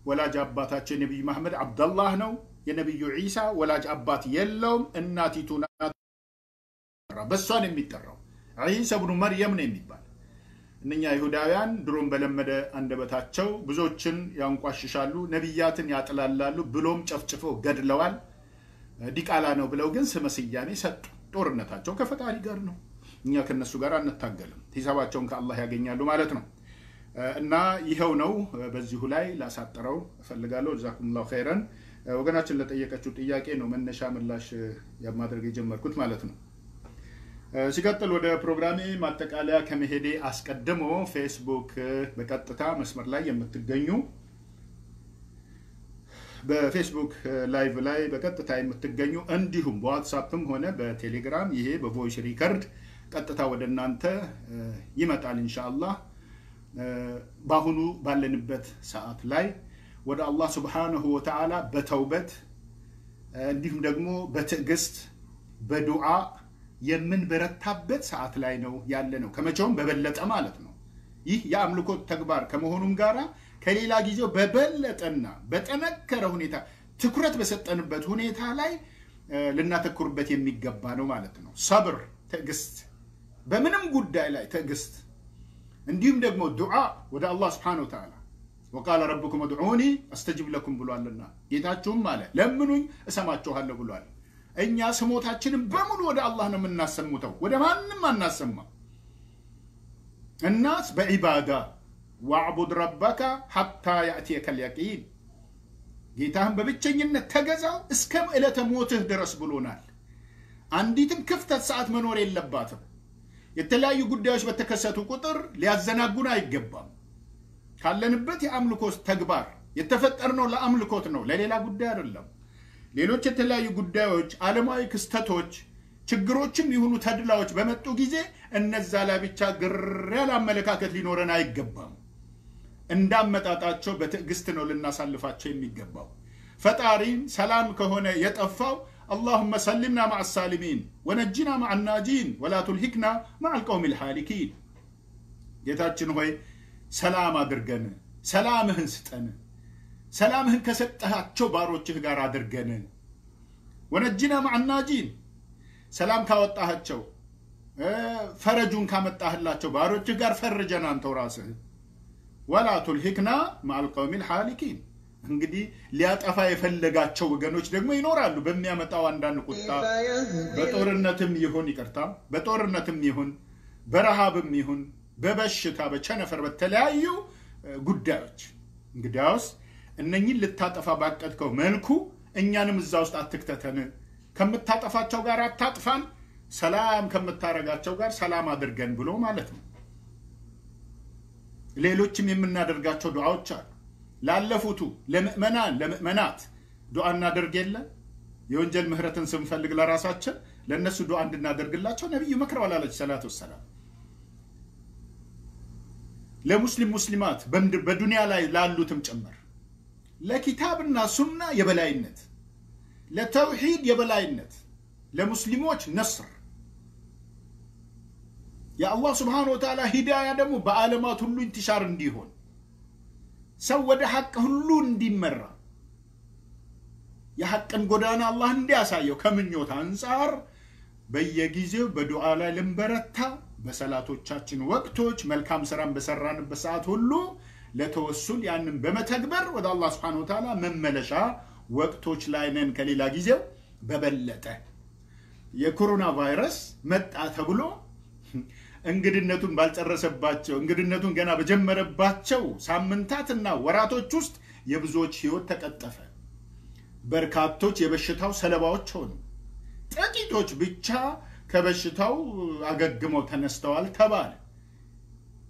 ወላጅ አባታቸው የነብዩ መሐመድ አብዱላህ ነው የነብዩ ኢሳ ወላጅ አባት የለውም እናቲቱ ናት በሷን የሚጠራው ኢሳ ኢብኑ መርየም ነው የሚባል እነኛ ይሁዳውያን ድሮም በለመደ አንደበታቸው ብዙዎችን ያንቋሽሻሉ ነብያትን ያጥላላሉ ብሎም ጨፍጭፈው ገድለዋል ዲቃላ ነው ብለው ግን ስመስያኔ ሰጡ ጦርነታቸው ከፈጣሪ ጋር ነው እኛ ከነሱ ጋር አንታገልም ሂሳባቸውን ከአላህ ያገኛሉ ማለት ነው እና ይሄው ነው በዚሁ ላይ ላሳጠረው ፈልጋለሁ ጀዛኩሙላሁ ኸይረን ወገናችን ለጠየቀችው ጥያቄ ነው መነሻ ምላሽ ያማድረግ የጀመርኩት ማለት ነው ሲቀጥል ወደ ፕሮግራሜ ማጠቃለያ ከመሄዴ አስቀድሞ ፌስቡክ በቀጥታ መስመር ላይ የምትገኙ በፌስቡክ ላይቭ ላይ በቀጥታ የምትገኙ እንዲሁም በዋትስአፕም ሆነ በቴሌግራም ይሄ በቮይስ ሪከርድ ቀጥታ ወደናንተ ይመጣል ኢንሻአላህ ባሁኑ ባለንበት ሰዓት ላይ ወደ አላህ Subhanahu Wa Ta'ala በተውበት እንዲሁም ደግሞ በትዕግስት በዱዓ የምንበረታበት ሰዓት ላይ ነው ያለነው ከመቼውም በበለጠ ማለት ነው ይህ የአምልኮ ተግባር ከመሆኑም ጋራ ከሌላ ጊዜው በበለጠና በተነከረ ሁኔታ ትኩረት በሰጠንበት ሁኔታ ላይ ልናተኩርበት የሚገባ ነው ማለት ነው ሰብር ትዕግስት በምንም ጉዳይ ላይ ትዕግስት እንዲሁም ደግሞ ዱዓ ወደ አላህ Subhanahu Wa Ta'ala وقال ربكم ادعوني استجب لكم ብሏልና ጌታችሁም ማለት ለምኑኝ እሰማችኋለሁ ብሏል እኛ ስሞታችንን በሙሉ ወደ አላህ ነው የምናሰሙተው ወደ ማንንም አናሰማ الناس بعباده واعبد ربك حتى ياتيك اليقين ጌታህን በብቸኝነት ተገዛው እስከ ዕለተ ሞትህ ድረስ ብሎናል አንዲትም ክፍተት ሰዓት መኖር የለባትም የተለያዩ ጉዳዮች በተከሰቱ ቁጥር ሊያዘናጉን አይገባም ካለንበት የአምልኮ ተግባር የተፈጠርነው ለአምልኮት ነው ለሌላ ጉዳይ አይደለም ሌሎች የተለያዩ ጉዳዮች ዓለማዊ ክስተቶች ችግሮችም ይሁኑ ተድላዎች በመጡ ጊዜ እነዛ ላይ ብቻ ግር ያለ አመለካከት ሊኖረን አይገባም እንዳመጣጣቸው በትዕግስት ነው ልናሳልፋቸው የሚገባው ፈጣሪን ሰላም ከሆነ የጠፋው اللهم سلمنا مع السالمين ونجنا مع الناجين ولا تلهكنا مع القوم الحالكين ጌታችን ሆይ ሰላም አድርገን ሰላምህን ስጠን ሰላምህን ከሰጠሃቸው ባሮችህ ጋር አድርገን ወነጅና مع الناجين ሰላም ካወጣሃቸው ፈረጁን ካመጣህላቸው ባሮችህ ጋር ፈርጀና አንተው ራስህ ولا تلهكنا مع القوم الحالكين እንግዲህ ሊያጠፋ የፈለጋቸው ወገኖች ደግሞ ይኖራሉ በሚያመጣው አንዳንድ ቁጣ በጦርነትም ይሁን ይቅርታ በጦርነትም ይሁን በረሃብም ይሁን በበሽታ በቸነፈር በተለያዩ ጉዳዮች እንግዲያውስ እነኚህን ልታጠፋ ባቀድከው መልኩ እኛንም እዛ ውስጥ አትክተተን ከምታጠፋቸው ጋር አታጥፋን ሰላም ከምታረጋቸው ጋር ሰላም አድርገን ብሎ ማለት ነው ሌሎችም የምናደርጋቸው ዱዓዎች አሉ ላለፉቱ ለምእመናት ዱዓ እናደርግ የለ የወንጀል ምህረትን ስንፈልግ ለራሳችን ለነሱ ዱዓ እንድናደርግላቸው ነብዩ መክረዋል አለይሂ ሰላቱ ወሰለም ለሙስሊም ሙስሊማት በዱንያ ላይ ላሉትም ጭምር ለኪታብና ሱና የበላይነት ለተውሂድ የበላይነት ለሙስሊሞች ነስር የአላህ Subhanahu Wa Ta'ala ሂዳያ ደግሞ በዓለማት ሁሉ እንትሻር እንዲሆን ሰው ወደ ሐቅ ሁሉ እንዲመራ የሐቅን ጎዳና አላህ እንዲያሳየው ከምኞት አንፃር በየጊዜው በዱዓ ላይ ልንበረታ በሰላቶቻችን ወቅቶች መልካም ሰራን በሰራንበት ሰዓት ሁሉ ለተወሱል ያንን በመተግበር ወደ አላህ Subhanahu Wa Ta'ala መመለሻ ወቅቶች ላይ ነን ከሌላ ጊዜው በበለጠ የኮሮና ቫይረስ መጣ ተብሎ እንግድነቱን ባልጨረሰባቸው እንግድነቱን ገና በጀመረባቸው ሳምንታትና ወራቶች ውስጥ የብዙዎች ህይወት ተቀጠፈ። በርካቶች የበሽታው ሰለባዎች ሆኑ። ጥቂቶች ብቻ ከበሽታው አገግመው ተነስተዋል ተባለ።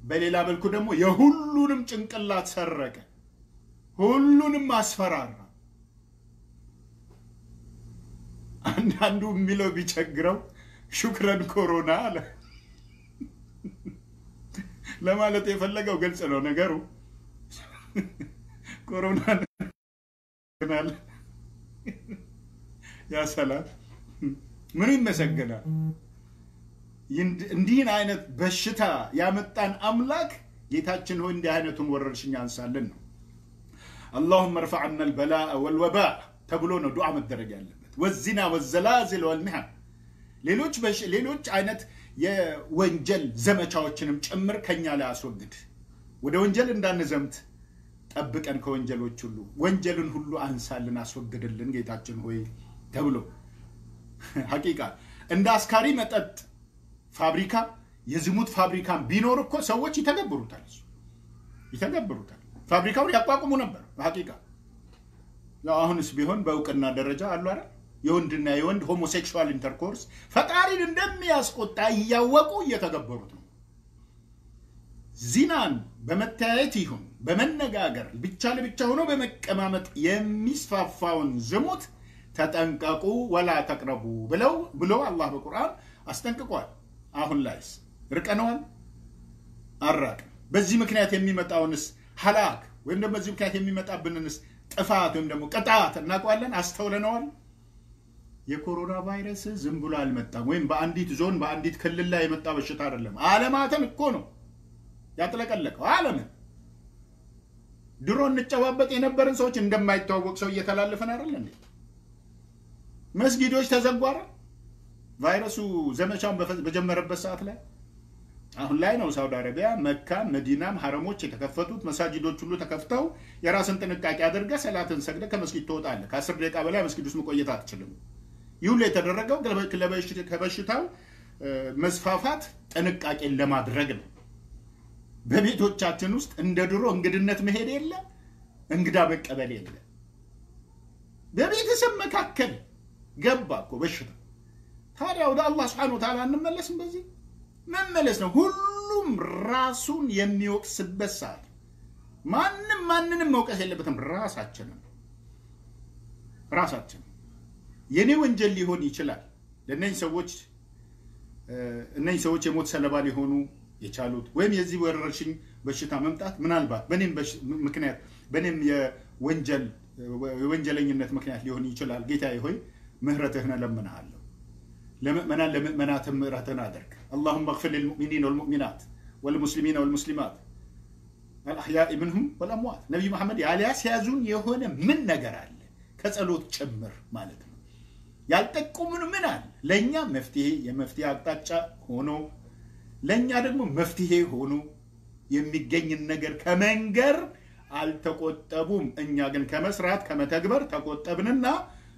በሌላ መልኩ ደግሞ የሁሉንም ጭንቅላት ሰረቀ፣ ሁሉንም አስፈራራ። አንዳንዱ የሚለው ቢቸግረው ሹክረን ኮሮና አለ። ለማለት የፈለገው ግልጽ ነው ነገሩ። ኮሮና ናል ያ ሰላም ምን ይመሰገናል። እንዲህን አይነት በሽታ ያመጣን አምላክ ጌታችን ሆይ እንዲህ አይነቱን ወረርሽኝ አንሳልን ነው። اللهم ارفع عنا البلاء والوباء ተብሎ ነው ዱዓ መደረግ ያለበት። ወዚና ወዘላዝል ወልሚሃን ሌሎች አይነት የወንጀል ዘመቻዎችንም ጭምር ከኛ ላይ አስወግድ። ወደ ወንጀል እንዳንዘምት ጠብቀን ከወንጀሎች ሁሉ ወንጀልን ሁሉ አንሳልን አስወግድልን ጌታችን ሆይ ተብሎ ሐቂቃ እንደ አስካሪ መጠጥ ፋብሪካ የዝሙት ፋብሪካ ቢኖር እኮ ሰዎች ይተገብሩታል። ፋብሪካውን ያቋቁሙ ነበር ሐቂቃ። አሁንስ ቢሆን በእውቅና ደረጃ አሉ አይደል? የወንድና የወንድ ሆሞሴክሹዋል ኢንተርኮርስ ፈጣሪን እንደሚያስቆጣ እያወቁ እየተገበሩት ነው። ዚናን በመተያየት ይሁን በመነጋገር ብቻ ለብቻ ሆኖ በመቀማመጥ የሚስፋፋውን ዝሙት ተጠንቀቁ ወላ ተቅረቡ ብሎ አላህ በቁርአን አስጠንቅቋል። አሁን ላይስ ርቀነዋል አራቅን። በዚህ ምክንያት የሚመጣውንስ ሐላክ ወይም ደግሞ በዚህ ምክንያት የሚመጣብንንስ ጥፋት ወይም ደግሞ ቅጣት እናውቀዋለን፣ አስተውለነዋል። የኮሮና ቫይረስ ዝም ብሎ አልመጣም፣ ወይም በአንዲት ዞን በአንዲት ክልል ላይ የመጣ በሽታ አይደለም። ዓለማትን እኮ ነው ያጥለቀለቀው ዓለምን። ድሮ እንጨባበጥ የነበርን ሰዎች እንደማይተዋወቅ ሰው እየተላለፈን አይደል እንዴ? መስጊዶች ተዘጓረ ቫይረሱ ዘመቻውን በጀመረበት ሰዓት ላይ። አሁን ላይ ነው ሳውዲ አረቢያ መካ መዲናም ሐረሞች የተከፈቱት፣ መሳጅዶች ሁሉ ተከፍተው የራስን ጥንቃቄ አድርገ ሰላትን ሰግደ ከመስጊድ ትወጣለህ። ከ10 ደቂቃ በላይ መስጊድ ውስጥ መቆየት አትችልም። ይሁን የተደረገው ከበሽታው መስፋፋት ጥንቃቄን ለማድረግ ነው። በቤቶቻችን ውስጥ እንደ ድሮ እንግድነት መሄድ የለ፣ እንግዳ መቀበል የለ። በቤተሰብ መካከል ገባ እኮ በሽታ። ታዲያ ወደ አላህ Subhanahu Wa Ta'ala እንመለስም። በዚህ መመለስ ነው ሁሉም ራሱን የሚወቅስበት ሰዓት። ማንንም መውቀስ የለበትም። ራሳችን የኔ ወንጀል ሊሆን ይችላል ለነዚህ ሰዎች የሞት ሰለባ ሊሆኑ የቻሉት ወይም የዚህ ወረርሽኝ በሽታ መምጣት ምናልባት በኔም የወንጀለኝነት ምክንያት ሊሆን ይችላል። ጌታዬ ሆይ ምህረትህን ለምንሃለሁ። ለምእመናት ምህረትን አድርግ። اللهم اغفر للمؤمنين والمؤمنات والمسلمين والمسلمات الأحياء منهم والأموات። ነብዩ መሐመድ ያሊያስ ያዙን የሆነ ምን ነገር አለ ከጸሎት ጭምር ማለት ነው። ያልጠቁምን ምን አለ ለኛ የመፍትሄ አቅጣጫ ሆኖ ለኛ ደግሞ መፍትሄ ሆኖ የሚገኝ ነገር ከመንገር አልተቆጠቡም። እኛ ግን ከመስራት ከመተግበር ተቆጠብንና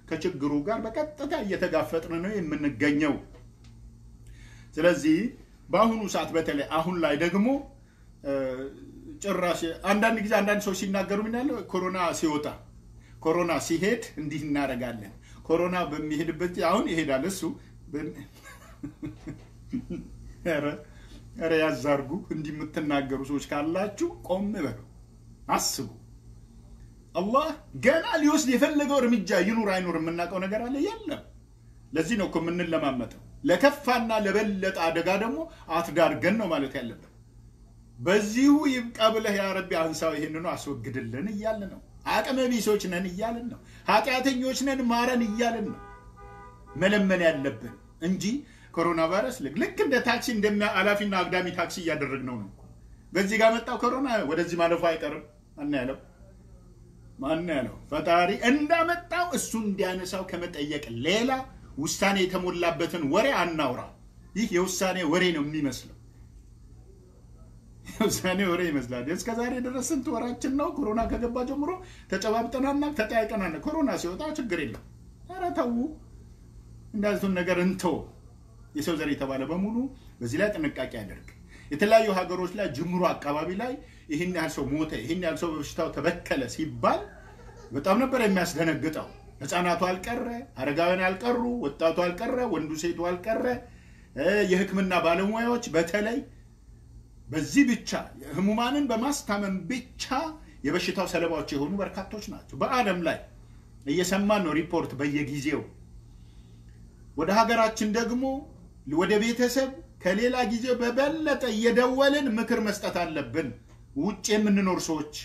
ከችግሩ ጋር በቀጥታ እየተጋፈጥን ነው የምንገኘው። ስለዚህ በአሁኑ ሰዓት በተለይ አሁን ላይ ደግሞ ጭራሽ አንዳንድ ጊዜ አንዳንድ ሰው ሲናገሩ ምን ያለው ኮሮና ሲሄድ እንዲህ እናደርጋለን። ኮሮና በሚሄድበት አሁን ይሄዳል እሱ ኧረ ያዛርጉ። እንዲህ የምትናገሩ ሰዎች ካላችሁ ቆም በሉ አስቡ። አላህ ገና ሊወስድ የፈለገው እርምጃ ይኑር አይኑር የምናውቀው ነገር አለ የለም። ለዚህ ነው እኮ የምንለማመጠው። ለከፋና ለበለጠ አደጋ ደግሞ አትዳርገን ነው ማለት ያለበት። በዚሁ ይብቃ ብለህ ያ ረቢ አንሳው ይሄንን አስወግድልን እያልን ነው። አቅመ ቢሶች ነን እያልን ነው። ኃጢአተኞች ነን ማረን እያልን ነው መለመን ያለብን እንጂ ኮሮና ቫይረስ ልክ እንደ ታክሲ አላፊና አግዳሚ ታክሲ እያደረግነው ነው። በዚህ ጋር መጣው ኮሮና ወደዚህ ማለፉ አይቀርም። ማን ያለው ፈጣሪ እንዳመጣው እሱ እንዲያነሳው ከመጠየቅ ሌላ ውሳኔ የተሞላበትን ወሬ አናውራ። ይህ የውሳኔ ወሬ ነው የሚመስለው። የውሳኔ ወሬ ይመስላል። እስከ ዛሬ ድረስ ስንት ወራችን ነው? ኮሮና ከገባ ጀምሮ ተጨባብጠናና ተጠያይቀናል። ኮሮና ሲወጣ ችግር የለም። ኧረ ተው እንዳልቱን ነገር እንቶ የሰው ዘር የተባለ በሙሉ በዚህ ላይ ጥንቃቄ ያደርግ የተለያዩ ሀገሮች ላይ ጅምሩ አካባቢ ላይ ይሄን ያህል ሰው ሞተ ይሄን ያህል ሰው በሽታው ተበከለ ሲባል በጣም ነበር የሚያስደነግጠው ህፃናቱ አልቀረ አረጋውያን አልቀሩ ወጣቱ አልቀረ ወንዱ ሴቱ አልቀረ የህክምና ባለሙያዎች በተለይ በዚህ ብቻ ህሙማንን በማስታመም ብቻ የበሽታው ሰለባዎች የሆኑ በርካቶች ናቸው በአለም ላይ እየሰማን ነው ሪፖርት በየጊዜው ወደ ሀገራችን ደግሞ ወደ ቤተሰብ ከሌላ ጊዜ በበለጠ እየደወልን ምክር መስጠት አለብን ውጭ የምንኖር ሰዎች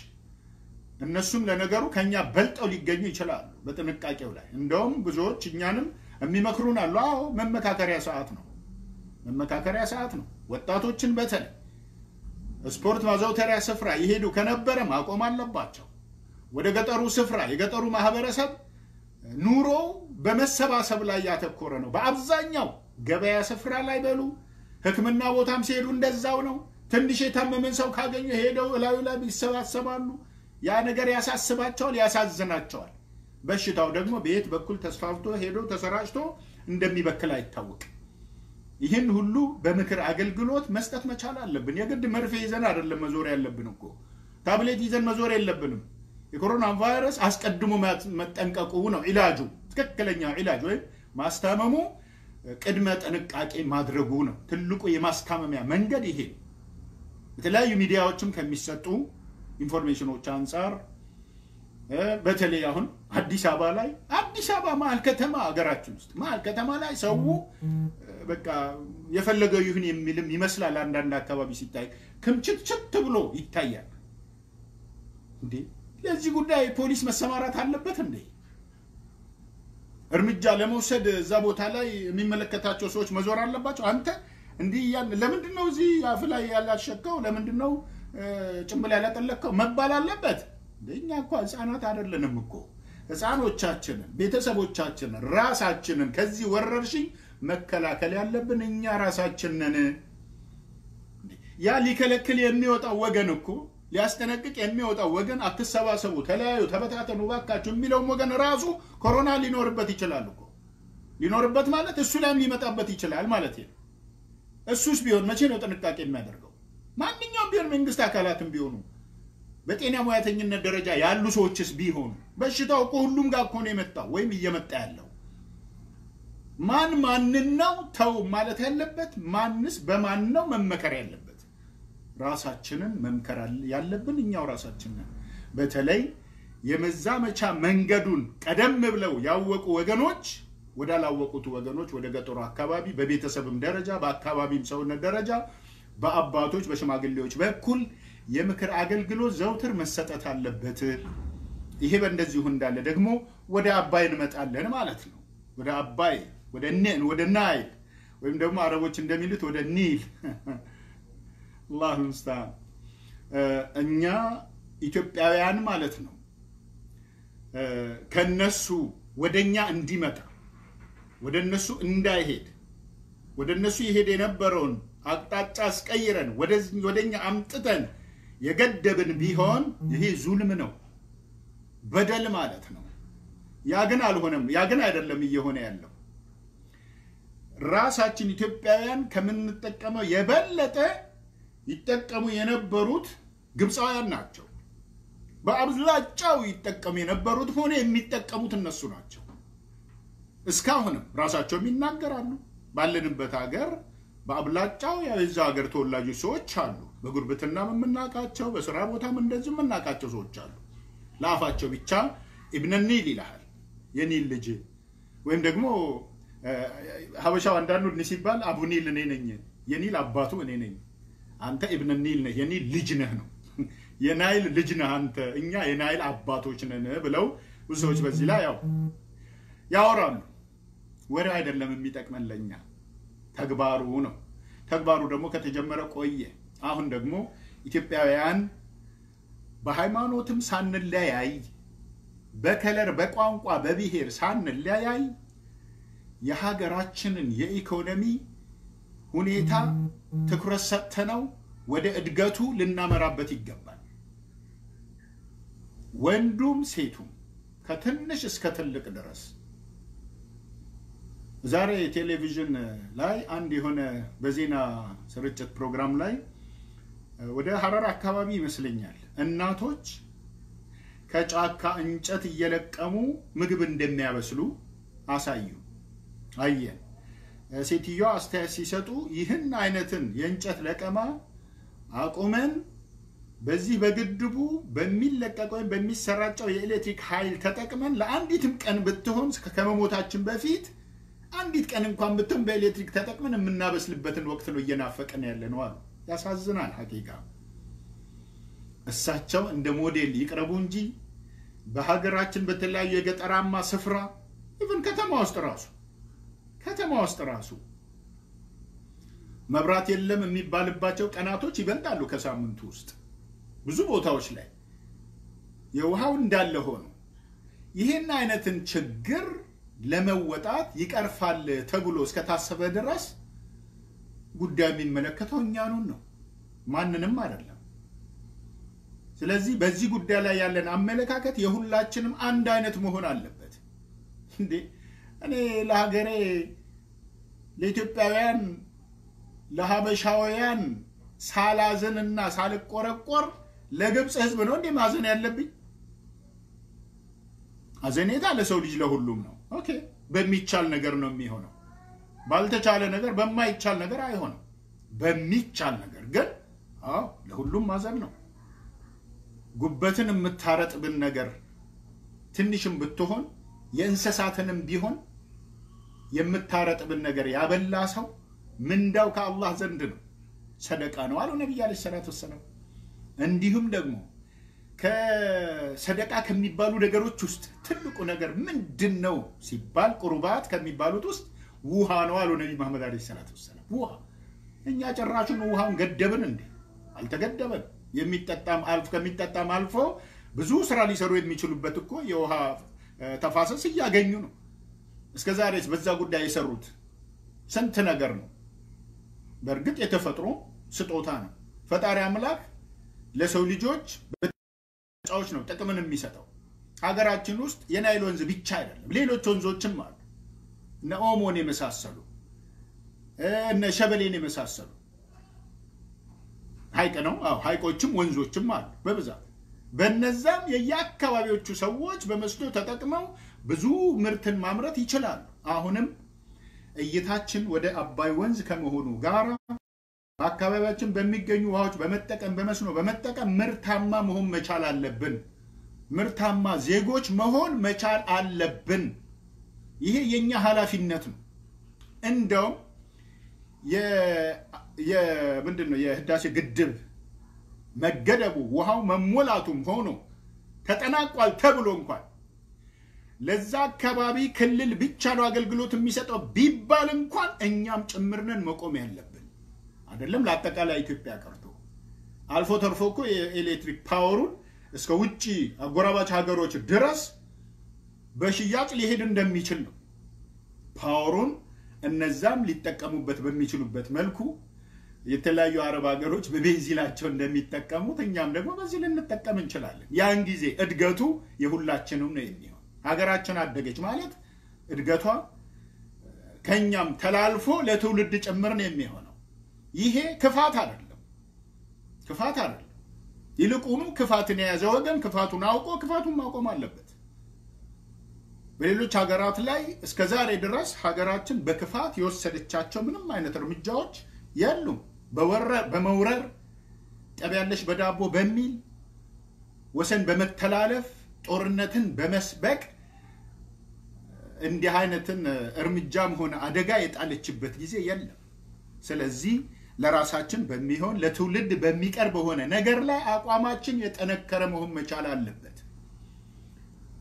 እነሱም ለነገሩ ከኛ በልጠው ሊገኙ ይችላሉ በጥንቃቄው ላይ እንደውም ብዙዎች እኛንም የሚመክሩን አሉ አዎ መመካከሪያ ሰዓት ነው ወጣቶችን በተለይ ስፖርት ማዘውተሪያ ስፍራ ይሄዱ ከነበረ ማቆም አለባቸው ወደ ገጠሩ ስፍራ የገጠሩ ማህበረሰብ ኑሮ በመሰባሰብ ላይ ያተኮረ ነው በአብዛኛው ገበያ ስፍራ ላይ በሉ ህክምና ቦታም ሲሄዱ እንደዛው ነው ትንሽ የታመመን ሰው ካገኙ ሄደው እላዩ ላይ ይሰባሰባሉ ያ ነገር ያሳስባቸዋል ያሳዝናቸዋል በሽታው ደግሞ በየት በኩል ተስፋፍቶ ሄዶ ተሰራጭቶ እንደሚበክል አይታወቅም ይህን ሁሉ በምክር አገልግሎት መስጠት መቻል አለብን የግድ መርፌ ይዘን አይደለም መዞር ያለብን እኮ ታብሌት ይዘን መዞር የለብንም የኮሮና ቫይረስ አስቀድሞ መጠንቀቁ ነው ኢላጁ ትክክለኛው ኢላጅ ወይ ማስታመሙ ቅድመ ጥንቃቄ ማድረጉ ነው ትልቁ የማስታመሚያ መንገድ ይሄ የተለያዩ ሚዲያዎችም ከሚሰጡ ኢንፎርሜሽኖች አንፃር በተለይ አሁን አዲስ አበባ መሀል ከተማ ሀገራችን ውስጥ መሀል ከተማ ላይ ሰው በቃ የፈለገው ይሁን የሚልም ይመስላል አንዳንድ አካባቢ ሲታይ ክምችት ብሎ ይታያል እንዴ ለዚህ ጉዳይ ፖሊስ መሰማራት አለበት እንዴ እርምጃ ለመውሰድ እዛ ቦታ ላይ የሚመለከታቸው ሰዎች መዞር አለባቸው አንተ እንዴ ለምንድነው እዚህ አፍ ላይ ያላሸከው ለምንድነው ጭምብል ያላጠለከው መባል አለበት እንደኛ እኮ ህፃናት አይደለንም እኮ ህፃኖቻችንን ቤተሰቦቻችንን ራሳችንን ከዚህ ወረርሽኝ መከላከል ያለብን እኛ ራሳችን ነን ያ ሊከለክል የሚወጣው ወገን እኮ ሊያስጠነቅቅ የሚወጣው ወገን አትሰባሰቡ ተለያዩ ተበታተኑ ባካችሁ የሚለው ወገን ራሱ ኮሮና ሊኖርበት ይችላል እኮ ሊኖርበት ማለት እሱ ላይም ሊመጣበት ይችላል ማለት ነው እሱስ ቢሆን መቼ ነው ጥንቃቄ የሚያደርገው ማንኛውም ቢሆን መንግስት አካላትም ቢሆኑ በጤና ሙያተኝነት ደረጃ ያሉ ሰዎችስ ቢሆኑ በሽታው እኮ ሁሉም ጋር እኮ ነው የመጣው ወይም እየመጣ ያለው ማንነው ተው ማለት ያለበት ማንስ በማን ነው መመከር ያለበት ራሳችንን መምከር ያለብን እኛው ራሳችንን በተለይ የመዛመቻ መንገዱን ቀደም ብለው ያወቁ ወገኖች ወዳላወቁት ወገኖች ወደ ገጠሩ አካባቢ በቤተሰብም ደረጃ በአካባቢም ሰውነት ደረጃ በአባቶች በሽማግሌዎች በኩል የምክር አገልግሎት ዘውትር መሰጠት አለበት ይሄ በእንደዚሁ እንዳለ ደግሞ ወደ አባይ እንመጣለን ማለት ነው ወደ አባይ ወደ ናይል ወይም ደግሞ አረቦች እንደሚሉት ወደ ኒል አላህ ሙስታን እኛ ኢትዮጵያውያን ማለት ነው ከነሱ ወደኛ እንዲመጣ ወደነሱ እንዳይሄድ ወደነሱ ይሄድ የነበረውን አቅጣጫ አስቀይረን ወደኛ አምጥተን የገደብን ቢሆን ይሄ ዙልም ነው በደል ማለት ነው ያ ግን አልሆነም ያ ግን አይደለም እየሆነ ያለው ራሳችን ኢትዮጵያውያን ከምንጠቀመው የበለጠ ይተቀሙ የነበሩት ግብፃውያን ናቸው በአብዛኛው ይተቀሙ የነበሩት ሆነ የሚተቀሙት እነሱ ናቸው እስካሁንም ራሳቸው የሚናገራሉ ባለንበት ሀገር በአብላጫው የዛ ሀገር ተወላጆች ሰዎች አሉ በጉርብትና መምናቃቸው በስራ ቦታም እንደዚህ መምናቃቸው ሰዎች አሉ ላፋቸው ብቻ ኢብነ ኒል ይላል የኒል ልጅ ወይም ደግሞ ሀበሻው አንዳንዱ ሲባል አቡ ኒል እኔ ነኝ የኒል አባቱ እኔ ነኝ አንተ ኢብነ ኒል ነህ የኒል ልጅ ነህ ነው የናይል ልጅ ነህ አንተ እኛ የናይል አባቶች ነን ብለው ብዙዎች በዚህ ላይ ያወራሉ ወሬ አይደለም የሚጠቅመን ለኛ ተግባሩ ነው ተግባሩ ደግሞ ከተጀመረ ቆየ አሁን ደግሞ ኢትዮጵያውያን በሃይማኖትም ሳንለያይ በከለር በቋንቋ በብሔር ሳንለያይ የሀገራችንን የኢኮኖሚ ሁኔታ ትኩረት ሰጥተነው ወደ እድገቱ ልናመራበት ይገባል ወንዱም ሴቱም ከትንሽ እስከ ትልቅ ድረስ ዛሬ ቴሌቪዥን ላይ አንድ የሆነ በዜና ስርጭት ፕሮግራም ላይ ወደ ሐረር አካባቢ ይመስለኛል እናቶች ከጫካ እንጨት እየለቀሙ ምግብ እንደሚያበስሉ አሳዩ አየን ሴትዮዋ አስተያየት ሲሰጡ ይህን አይነትን የእንጨት ለቀማ አቁመን በዚህ በግድቡ በሚለቀቀው በሚሰራጨው የኤሌክትሪክ ኃይል ተጠቅመን ለአንዲትም ቀን ብትሆን ከመሞታችን በፊት አንዲት ቀን እንኳን ብትሆን በኤሌክትሪክ ተጠቅመን የምናበስልበትን ወቅት ነው እየናፈቀን ያለነው አሉ ያሳዝናል ሐቂቃ እሳቸው እንደ ሞዴል ይቅረቡ እንጂ በሀገራችን በተለያዩ የገጠራማ ስፍራ ኢቭን ከተማ ውስጥ ራሱ መብራት የለም የሚባልባቸው ቀናቶች ይበልጣሉ ከሳምንቱ ውስጥ ብዙ ቦታዎች ላይ የውሃው እንዳለ ሆኖ ይሄን አይነትን ችግር ለመወጣት ይቀርፋል ተብሎ እስከታሰበ ድረስ ጉዳይ የሚመለከተው እኛኑን ነው ማንንም አይደለም ስለዚህ በዚህ ጉዳይ ላይ ያለን አመለካከት የሁላችንም አንድ አይነት መሆን አለበት እንዴ እኔ ለሀገሬ ለኢትዮጵያውያን ለሀበሻውያን ሳላዝንና ሳልቆረቆር ለግብጽ ህዝብ ነው እንዴ ማዘን ያለብኝ አዘኔታ ለሰው ልጅ ለሁሉም ነው ኦኬ በሚቻል ነገር ነው የሚሆነው ባልተቻለ ነገር በማይቻል ነገር አይሆንም በሚቻል ነገር ግን ለሁሉም ማዘን ነው ጉበትን የምታረጥብን ነገር ትንሽም ብትሆን የእንስሳትንም ቢሆን የምታረጥብን ነገር ያበላ ሰው ምንዳው ከአላህ ዘንድ ነው ሰደቃ ነው አሉ ነብዩ አለይሂ ሰላቱ ወሰለም እንዲሁም ደግሞ ከሰደቃ ከሚባሉ ነገሮች ውስጥ ትልቁ ነገር ምንድነው ሲባል ቁርባት ከሚባሉት ውስጥ ውሃ ነው አሉ ነብዩ መሐመድ አለይሂ ሰላቱ ወሰለም ውሃ እኛ ጭራሹን ውሃውን ገደብን እንዴ አልተገደበን የሚጠጣም አልፎ ከሚጠጣም አልፎ ብዙ ስራ ሊሰሩ የሚችሉበት እኮ የውሃ ተፋሰስ ያገኙ ነው እስከዛሬስ በዛ ጉዳይ የሰሩት ስንት ነገር ነው በርግጥ የተፈጥሮ ስጦታ ነው ፈጣሪ አምላክ ለሰው ልጆች በጫዎች ነው ጥቅምን የሚሰጠው ሀገራችን ውስጥ የናይል ወንዝ ብቻ አይደለም ሌሎች ወንዞችም አሉ እነ ኦሞን የመሳሰሉ እነ ሸበሌን የመሳሰሉ ሐይቅ ነው ሐይቆችም ወንዞችም አሉ በብዛት በእነዛም የያካባቢዎቹ ሰዎች በመስኖ ተጠቅመው ብዙ ምርትን ማምረት ይችላሉ አሁንም እይታችን ወደ አባይ ወንዝ ከመሆኑ ጋር በአካባቢያችን በሚገኙ ውሃዎች በመጠቀም በመስኖ በመጠቀም ምርታማ መሆን መቻል አለብን ምርታማ ዜጎች መሆን መቻል አለብን ይሄ የኛ ኃላፊነት ነው እንደው ምንድነው የህዳሴ ግድብ መገደቡ ውሃው መሞላቱም ሆኖ ተጠናቋል ተብሎ እንኳን ለዛ አካባቢ ክልል ብቻ ነው አገልግሎት የሚሰጠው ቢባል እንኳን እኛም ጭምርነን መቆም ያለብን አይደለም ለአጠቃላይ ኢትዮጵያ ቀርቶ አልፎ ተርፎ እኮ የኤሌክትሪክ ፓወሩን እስከ ውጪ አጎራባች ሀገሮች ድረስ በሽያጭ ሊሄድ እንደሚችል ነው ፓወሩን እነዛም ሊጠቀሙበት በሚችሉበት መልኩ የተለያዩ አረብ ሀገሮች በቤንዚላቸው እንደሚጠቀሙት እኛም ደግሞ በዚህ ልንጠቀም እንችላለን ያን ጊዜ እድገቱ የሁላችንም ነው የሚሆነው ሀገራችን አደገች ማለት እድገቷ ከኛም ተላልፎ ለትውልድ ጭምር ነው የሚሆነው ይሄ ክፋት አይደለም ይልቁኑ ክፋትን የያዘ ወገን ክፋቱን አውቆ ክፋቱን ማቆም አለበት በሌሎች ሀገራት ላይ እስከ ዛሬ ድረስ ሀገራችን በክፋት የወሰደቻቸው ምንም አይነት እርምጃዎች የሉም በመውረር ጠቢያለሽ በዳቦ በሚል ወሰን በመተላለፍ ጦርነትን በመስበክ እንዲህ አይነትን እርምጃም ሆነ አደጋ የጣለችበት ጊዜ የለም ስለዚህ ለራሳችን በሚሆን ለትውልድ በሚቀርብ ሆነ ነገር ላይ አቋማችን የጠነከረ መሆን መቻል አለበት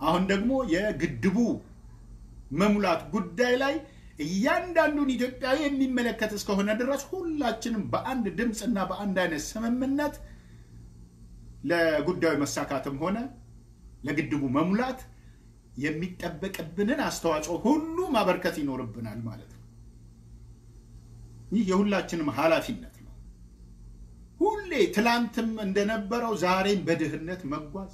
አሁን ደግሞ የግድቡ መሙላት ጉዳይ ላይ እያንዳንዱን ኢትዮጵያዊ የሚመለከት እስከሆነ ድረስ ሁላችንም በአንድ ድምጽና በአንድ አይነት ስምምነት ለጉዳዩ መሳካትም ሆነ ለግድቡ መሙላት የሚጠበቅብንን አስተዋጽኦ ሁሉ ማበርከት ይኖርብናል ማለት ነው ይህ የሁላችንም ኃላፊነት ነው ሁሌ ትላንትም እንደነበረው ዛሬም በድህነት መጓዝ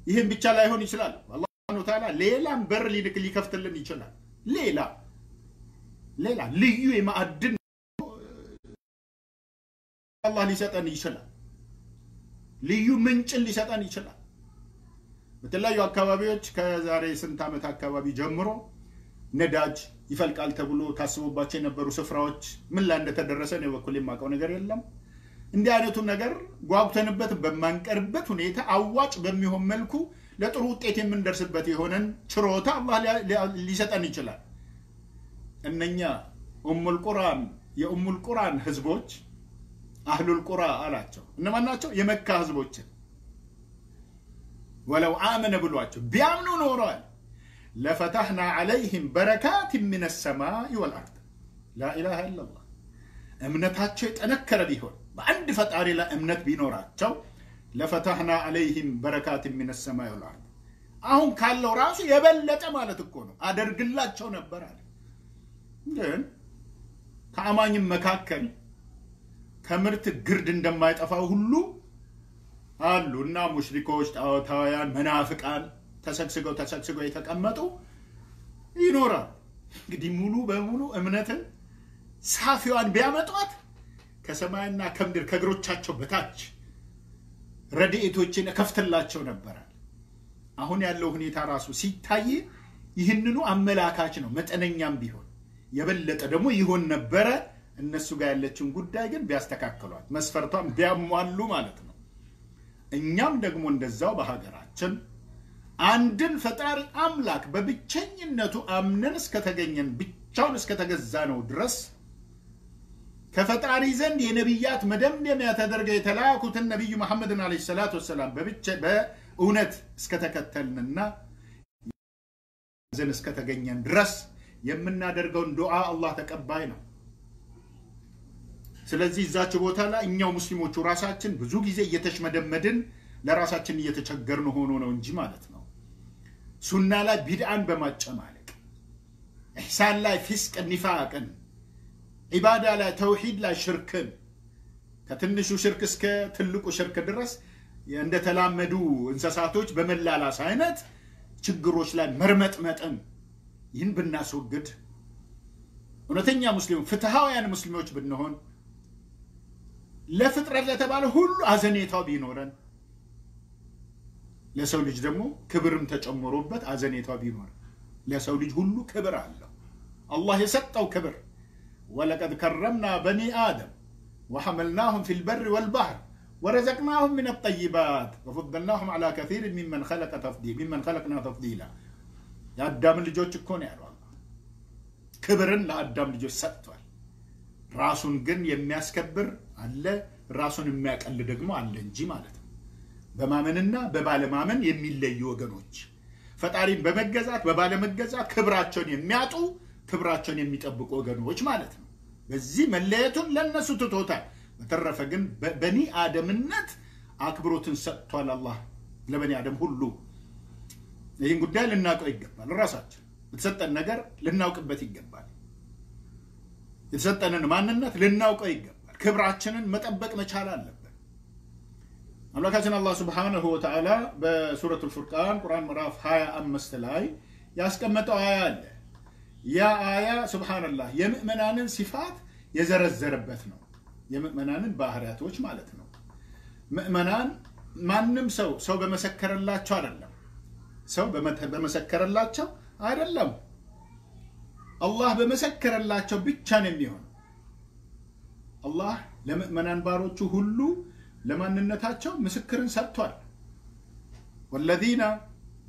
ይሄን ብቻ ላይሆን ይችላል አላህ Subhanahu Wa Ta'ala ሌላም በር ሊከፍትልን ይችላል ሌላ ሌላ ልዩ የማዕድን አላህ ሊሰጠን ይችላል ልዩ ምንጭን ሊሰጠን ይችላል በተለያዩ አካባቢዎች ከዛሬ ስንት ዓመት አካባቢ ጀምሮ ነዳጅ ይፈልቃል ተብሎ ታስቦባቸው የነበሩ ስፍራዎች ምን ላይ እንደተደረሰ ነው በኩል የማውቀው ነገር የለም እንዲህ አይነቱ ነገር ጓጉተንበት በማንቀርበት ሁኔታ አዋጭ በሚሆን መልኩ ለጥሩ ውጤት የምንደርስበት የሆነን ችሮታ አላህ ሊሰጠን ይችላል እነኛ የኡሙል ቁራን ህዝቦች አህሉል ቁራ አላቸው እነማን ናቸው የመካ ህዝቦች ወለው አመነ ብሏቸው ቢያምኑ ኖረዋል ለፈታህና عليهم بركات من السماء والارض لا اله الا الله እምነታቸው የጠነከረ ቢሆን በአንድ ፈጣሪ ላይ እምነት ቢኖራቸው ለፈታህና عليهم بركات من السماء والارض አሁን ካለው ራሱ የበለጠ ማለት እኮ ነው አደርግላቸው ነበር አለ ግን ከአማኝም መካከል ከምርት ግርድ እንደማይጠፋው ሁሉ አሉና ሙሽሪኮች ጣዖታውያን መናፍቃን ተሰግስገው የተቀመጡ ይኖራል እንግዲህ ሙሉ በሙሉ እምነትን ሳፊዋን ቢያመጧት ከሰማይና ከምድር ከግሮቻቸው በታች ረድኤቶችን ከፍተላቸው ነበር አሁን ያለው ሁኔታ ራሱ ሲታይ ይህንኑ አመላካች ነው መጠነኛም ቢሆን የበለጠ ደግሞ ይሆን ነበር እነሱ ጋር ያለችን ጉዳይ ግን ቢያስተካክሏት መስፈርቷን ቢያሟሉ ማለት ነው እኛም ደግሞ እንደዛው በሀገራችን አንድን ፈጣሪ አምላክ በብቸኝነቱ አምነን እስከተገኘን ብቻውን እስከተገዛነው ድረስ ከፈጣሪ ዘንድ የነብያት መደምደሚያ ተደርገው የተላኩትን ነብዩ መሐመድን አለይሂ ሰላቱ ወሰለም በእውነት እስከተከተልንና ዘን እስከተገኘን ድረስ የምናደርገውን ዱዓ አላህ ተቀባይ ነው ስለዚህ እዛች ቦታ ላይ እኛው ሙስሊሞቹ ራሳችን ብዙ ጊዜ እየተሽመደመድን ለራሳችን እየተቸገርን ሆኖ ነው እንጂ ማለት ነው ሱና ላይ ቢድዓን በማጨማለቅ ኢህሳን ላይ ፊስቅ ኒፋቅን ኢባዳ ላይ ተውሂድ ላይ ሽርክን ከትንሹ ሽርክ እስከ ትልቁ ሽርክ ድረስ እንደተላመዱ እንስሳቶች በመላላስ አይነት ችግሮች ላይ መርመጥመጥን ይህን ብናስወግድ እውነተኛ ሙስሊም ፍትሃውያን ሙስሊሞች ብንሆን ለፍጥረት ለተባለ ሁሉ አዘኔታው ቢኖረን ለሰው ልጅ ደግሞ ክብርም ተጨምሮበት አዘኔታው ቢኖር ለሰው ልጅ ሁሉ ክብር አለው አላህ የሰጠው ክብር ወለቀድ ከረምና በኒ አደም وحملناهم في البر والبحر ورزقناهم من الطيبات وفضلناهم على كثير ممن خلقنا تفضيلا يا آدم ልጆች እኮ ነው ያለው አላህ ክብርን ለአዳም ልጆች ሰጥቷል ራሱን ግን የሚያስከብር አለ ራሱን የሚያቀል ደግሞ አለ እንጂ ማለት ነው በማመንና በባለማመን የሚለዩ ወገኖች ፈጣሪን በመገዛት በባለመገዛት ክብራቸውን የሚያጡ ክብራቸውን የሚጠብቁ ወገኖች ማለት ነው በዚህ መለየቱን ለነሱ ትቶታል በተረፈ ግን በኒ አደምነት አክብሮትን ሰጥቷል አላህ ለበኒ አደም ሁሉ ይህን ጉዳይ ልናውቀው ይገባል ራሳችን በተሰጠን ነገር ልናውቅበት ይገባል የተሰጠንን ማንነት ልናውቀው ይገባል ክብራችንን መጠበቅ መቻል አለብን አምላካችን አላህ Subhanahu Wa Ta'ala በሱረቱል ፉርቃን ቁርአን ምዕራፍ 25 ላይ ያስቀመጠው አያ አለ ያ አያ ሱብሃንአላህ የሙእሚናንን ሲፋት የዘረዘረበት ነው የሙእሚናንን ባህሪያቶች ማለት ነው ሙእሚናን ማንንም ሰው በመሰከረላቸው አይደለም ሰው በመሰከረላቸው አይደለም አላህ በመሰከረላቸው ብቻ ነው የሚሆነው አላህ ለሙእሚናን ባሮቹ ሁሉ ለማንነታቸው ምስክርን ሰጥቷል والذين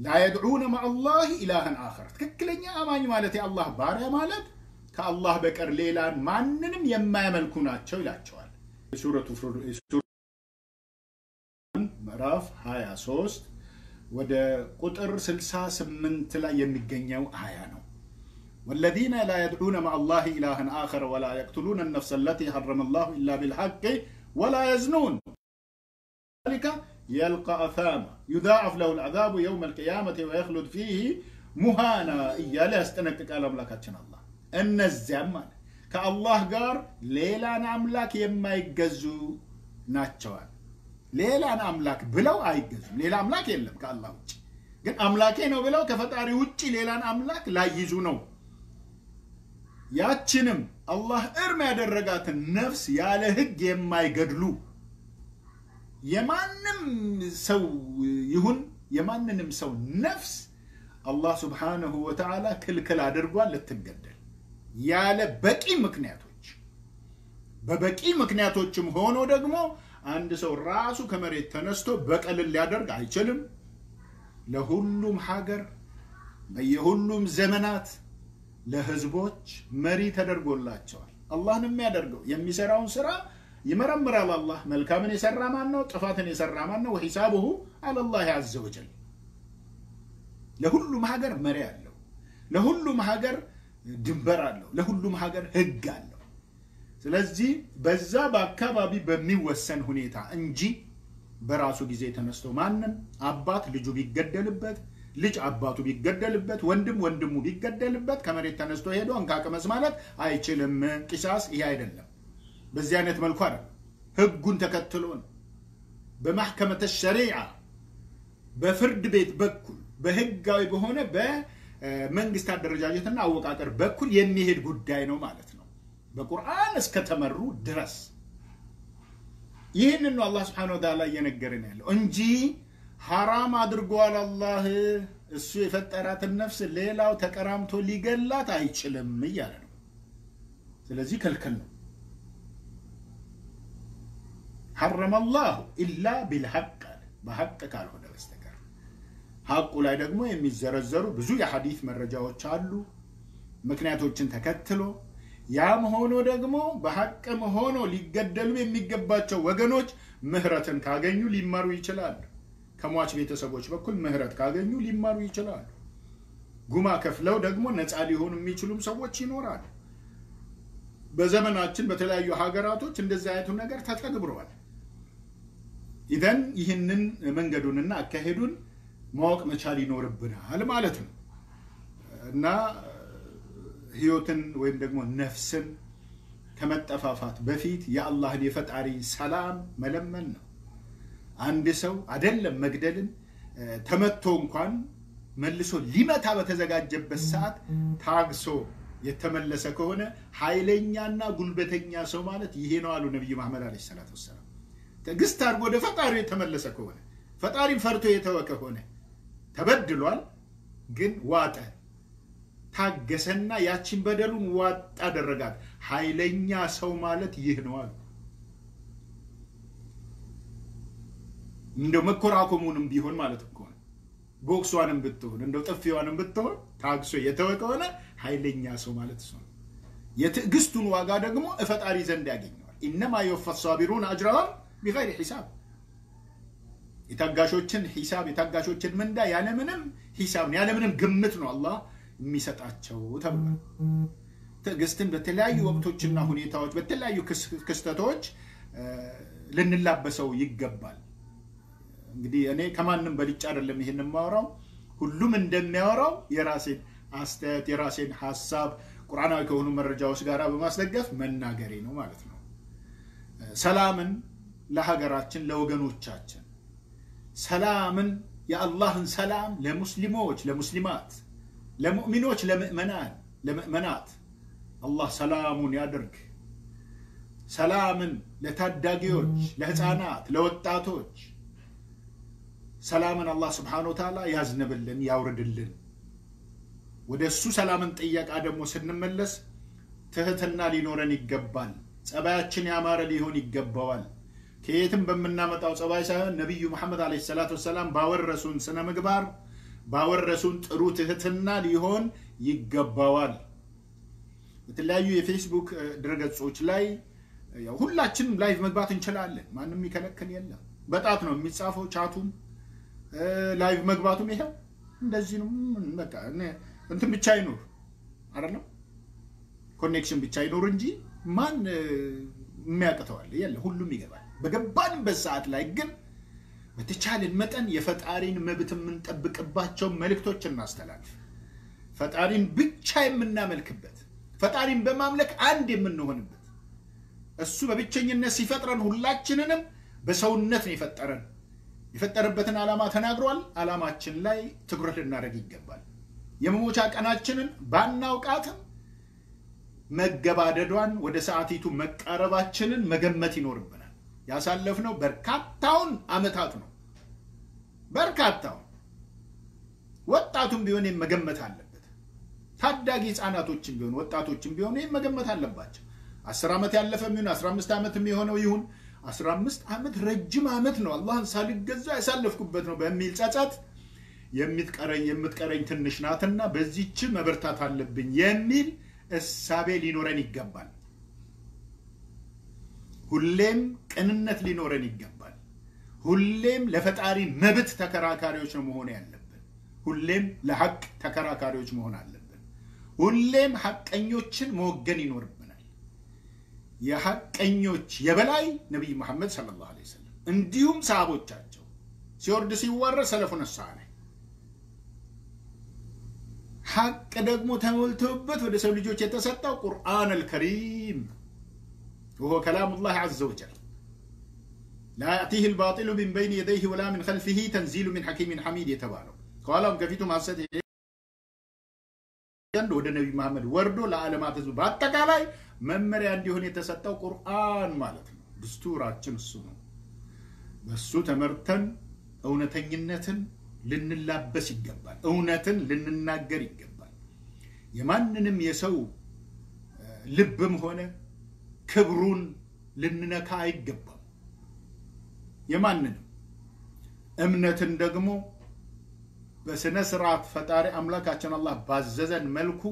لا يدعون مع الله إلها آخر ትክክለኛ አማኝ ማለት የአላህ ባሪያ ማለት ከአላህ በቀር ሌላን ማንንም የማያመልኩ ናቸው ይላቸዋል ሱረቱ ምዕራፍ 23 ወደ ቁጥር 68 ላይ የሚገኘው አያ ነው والذين لا يدعون مع الله إلها آخر ولا يقتلون النفس التي حرم الله إلا بالحق ولا يزنون ذلك يلقى أثاما يضاعف له العذاب يوم القيامة ويخلد فيه مهانا إياله استنكك على ملكاتنا الله أن الزمان كالله قار ليلان أملاك يما يقزو ناتشوان ليلان أملاك بلو أيقزو ليلان أملاك يلم كالله وجه قل أملاكين وبلو كفتاري وجه ليلان أملاك لا يزونو ያችንም አላህ እርም ያደረጋትን ነፍስ ያለ ህግ የማይገድሉ የማንም ሰው ይሁን የማንንም ሰው ነፍስ አላህ Subhanahu Wa Ta'ala ክልክል አድርጓል ልትገደል ያለ በቂ ምክንያቶች በበቂ ምክንያቶችም ሆኖ ደግሞ አንድ ሰው ራሱ ከመሬት ተነስቶ በቀል ሊያደርግ አይችልም ለሁሉም ሀገር በየሁሉም ዘመናት ለህዝቦች መሪ ተደርጎላቸዋል አላህን የሚያደርገው የሚሰራውን ስራ ይመረምራል አላህ መልካምን የሰራ ማን ነው ጥፋትን የሰራ ማን ነው ወሂሳቡሁ አላህ عز وجل ለሁሉም ሀገር መሪ አለው ለሁሉም ሀገር ድንበር አለው ለሁሉም ሀገር ህግ አለው ስለዚህ በዛ በአካባቢ በሚወሰን ሁኔታ እንጂ በራሱ ጊዜ ተነስቶ ማንንም አባት ልጁ ቢገደልበት ልጅ አባቱ ቢገደልበት ወንድሙ ቢገደልበት ከመሬት ተነስቶ ሄዶ አንካከመስ ማለት አይችልም ቂሳስ ይሄ አይደለም በዚህ አይነት መልኩ አይደል ህጉን ተከትሎ በመሐከመተ ሸሪዓ በፍርድ ቤት በኩል በህጋዊ በሆነ በመንግስት አደረጃጀትና አወቃቀር በኩል የሚሄድ ጉዳይ ነው ማለት ነው በቁርአን እስከተመሩ ድረስ ይሄንን ነው አላህ Subhanahu Wa Ta'ala እየነገረን ያለው እንጂ حرام አድርጓል አላህ እሱ የፈጠራትን ነፍስ ሌላው ተቀራምቶ ሊገላት አይችልም ይያለ ነው ስለዚህ ከልከል ነው حرم الله الا بالحق በሐቅ ካልሆነ በስተቀር ሐቁ ላይ ደግሞ የሚዘረዘሩ ብዙ የሐዲስ መረጃዎች አሉ ምክንያቶችን ተከትሎ ያም ሆኖ ደግሞ በሐቅም ሆኖ ሊገደሉ የሚገባቸው ወገኖች ምህረትን ካገኙ ሊማሩ ይችላሉ ከሟች ቤተሰቦች በኩል ምህረት ካገኙ ሊማሩ ይችላሉ ጉማ ከፍለው ደግሞ ነፃ ሊሆኑ የሚችሉም ሰዎች ይኖራሉ በዘመናችን በተለያዩ ሀገራቶች እንደዚህ አይነቱ ነገር ተተግብሯል ኢዘን ይህንን መንገዱንና አካሄዱን ማወቅ መቻል ይኖርብናል ማለት ነው እና ህይወትን ወይም ደግሞ ነፍስን ከመጠፋፋት በፊት የአላህን የፈጣሪ ሰላም መለመን ነው አንድ ሰው አይደለም መግደልን ተመቶ እንኳን መልሶ ሊመታ በተዘጋጀበት ሰዓት ታግሶ የተመለሰ ከሆነ ኃይለኛና ጉልበተኛ ሰው ማለት ይሄ ነው አሉ ነብዩ መሐመድ አለይሂ ሰላቱ ወሰለም ትግስት አድርጎ ወደ ፈጣሪ የተመለሰ ከሆነ ፈጣሪን ፈርቶ የተወከ ሆነ ተበድሏል ግን ዋጠ ታገሰና ያቺን በደሉን ዋጣ አደረጋት ኃይለኛ ሰው ማለት ይህ ነው አሉ እንደው መኮራኮሙንም ቢሆን ማለት እኮ ቦክሷንም ብትሆን እንደው ጥፊዋንም ብትሆን ታግሶ የተወከሆነ ኃይለኛ ሰው ማለት ነው የትግስቱን ዋጋ ደግሞ ፈጣሪ ዘንድ ያገኘዋል انما يوفى الصابرون اجرهم بغير حساب የታጋሾችን ሂሳብ የታጋሾችን ምንዳ ያለ ምንም ሂሳብ ያለ ምንም ግምት ነው አላህ የሚሰጣቸው ተብሏል ትግስትን በተለያዩ ወቅቶችና ሁኔታዎች በተለያዩ ክስተቶች ልንላበሰው ይገባል እንግዲህ እኔ ከማንንም በልጭ አይደለም ይሄንን ማወራው ሁሉም እንደሚያወራው የራሴን አስተያየት የራሴን ሐሳብ ቁርአናዊ ከሆኑ መረጃዎች ጋር በማስደገፍ መናገሬ ነው ማለት ነው ሰላምን ለሀገራችን ለወገኖቻችን ሰላምን የአላህን ሰላም ለሙስሊሞች ለሙስሊማት ለሙእሚኖች ለሙእመናት አላህ ሰላሙን ያድርግ ሰላምን ለታዳጊዎች ለህፃናት ለወጣቶች ሰላምን አላህ Subhanahu Wa Ta'ala ያዝነብልን ያውርድልን ወደሱ ሰላምን ጥያቄ ደግሞ ስንመለስ ትህትና ሊኖረን ይገባል ጸባያችን ያማረ ሊሆን ይገባዋል ከየትም በመናመጣው ጸባይ ሳይሆን ነብዩ መሐመድ አለይሂ ሰላቱ ወሰለም ባወረሱን ስነ ምግባር ባወረሱን ጥሩ ትህትና ሊሆን ይገባዋል በተለያዩ የፌስቡክ ድረገጾች ላይ ያው ሁላችንም ላይቭ መግባት እንችላለን ማንንም ይከለክል የለም በጣት ነው የሚጻፈው ቻቱም ላይቭ መግባቱም ይሄው እንደዚህ ነው በቃ እንትን ብቻ ይኖር አይደለም ኮኔክሽን ብቻ ይኖር እንጂ ማን የሚያቀተዋል የለ ሁሉም ይገባል በገባንበት ሰዓት ላይ ግን በተቻለን መጠን የፈጣሪን መብት የምንጠብቅባቸው መልእክቶች እናስተላልፍ ፈጣሪን ብቻ የምናመልክበት ፈጣሪን በማምለክ አንድ የምንሆንበት እሱ በብቸኝነት ሲፈጥረን ሁላችንንም በሰውነት ነው የፈጠረን የፈጠረበትን ዓላማ ተናግሯል ዓላማችን ላይ ትኩረት ልናደርግ ይገባል የመሞቻ ቀናችንን ባናውቃትም መገባደዷን ወደ ሰዓቲቱ መቃረባችንን መገመት ይኖርብናል ያሳለፍነው በርካታውን አመታት ነው በርካታው ወጣቱም ቢሆን መገመት አለበት ታዳጊ ህፃናቶችም ቢሆን ወጣቶችም ቢሆን መገመት አለባቸው 10 አመት ያለፈም ይሁን 15 አመት የሚሆነው ይሁን 15 አመት ረጅም አመት ነው አላህን ሳልገዛ ያሳለፍኩበት ነው በሚል ጸጸት የምትቀረኝ ትንሽ ናትና በዚህች መበርታት አለብኝ የሚል እሳቤ ሊኖረን ይገባል ሁሌም ቅንነት ሊኖረን ይገባል ሁሌም ለፈጣሪ መብት ተከራካሪዎች ነው መሆን ያለብን ሁሌም ለሐቅ ተከራካሪዎች መሆን አለብን ሁሌም ሐቀኞችን መወገን ይኖርብናል የሐቀኞች የበላይ ነብይ መሐመድ ሰለላሁ ዐለይሂ ወሰለም እንዲሁም ሰሃቦቻቸው ሲወርድ ሲዋረድ ሰለፉን ሷሊህ ሐቅ ደግሞ ተሞልቶበት ወደ ሰው ልጆች የተሰጠው ቁርአን አልከሪም وهو كلام الله عز وجل لا يأتيه الباطل من بين يديه ولا من خلفه تنزيل من حكيم حميد يتبالو قالهم كفيتم حسد يندو ወደ ነብይ መሐመድ ወርዶ ለዓለማት ህዝብ በአጠቃላይ መመሪያ እንዲሆን የተሰጠው ቁርአን ማለት ነው ድስቱራችን እሱ ነው በሱ ተመርተን እውነተኝነትን ልንላበስ ይገባል እውነትን ልንናገር ይገባል የማንንም የሰው ልብም ሆነ ክብሩን ልንነካ አይገባም የማንንም እምነትን ደግሞ በስነ ስርዓት ፈጣሪ አምላካችን አላህ ባዘዘን መልኩ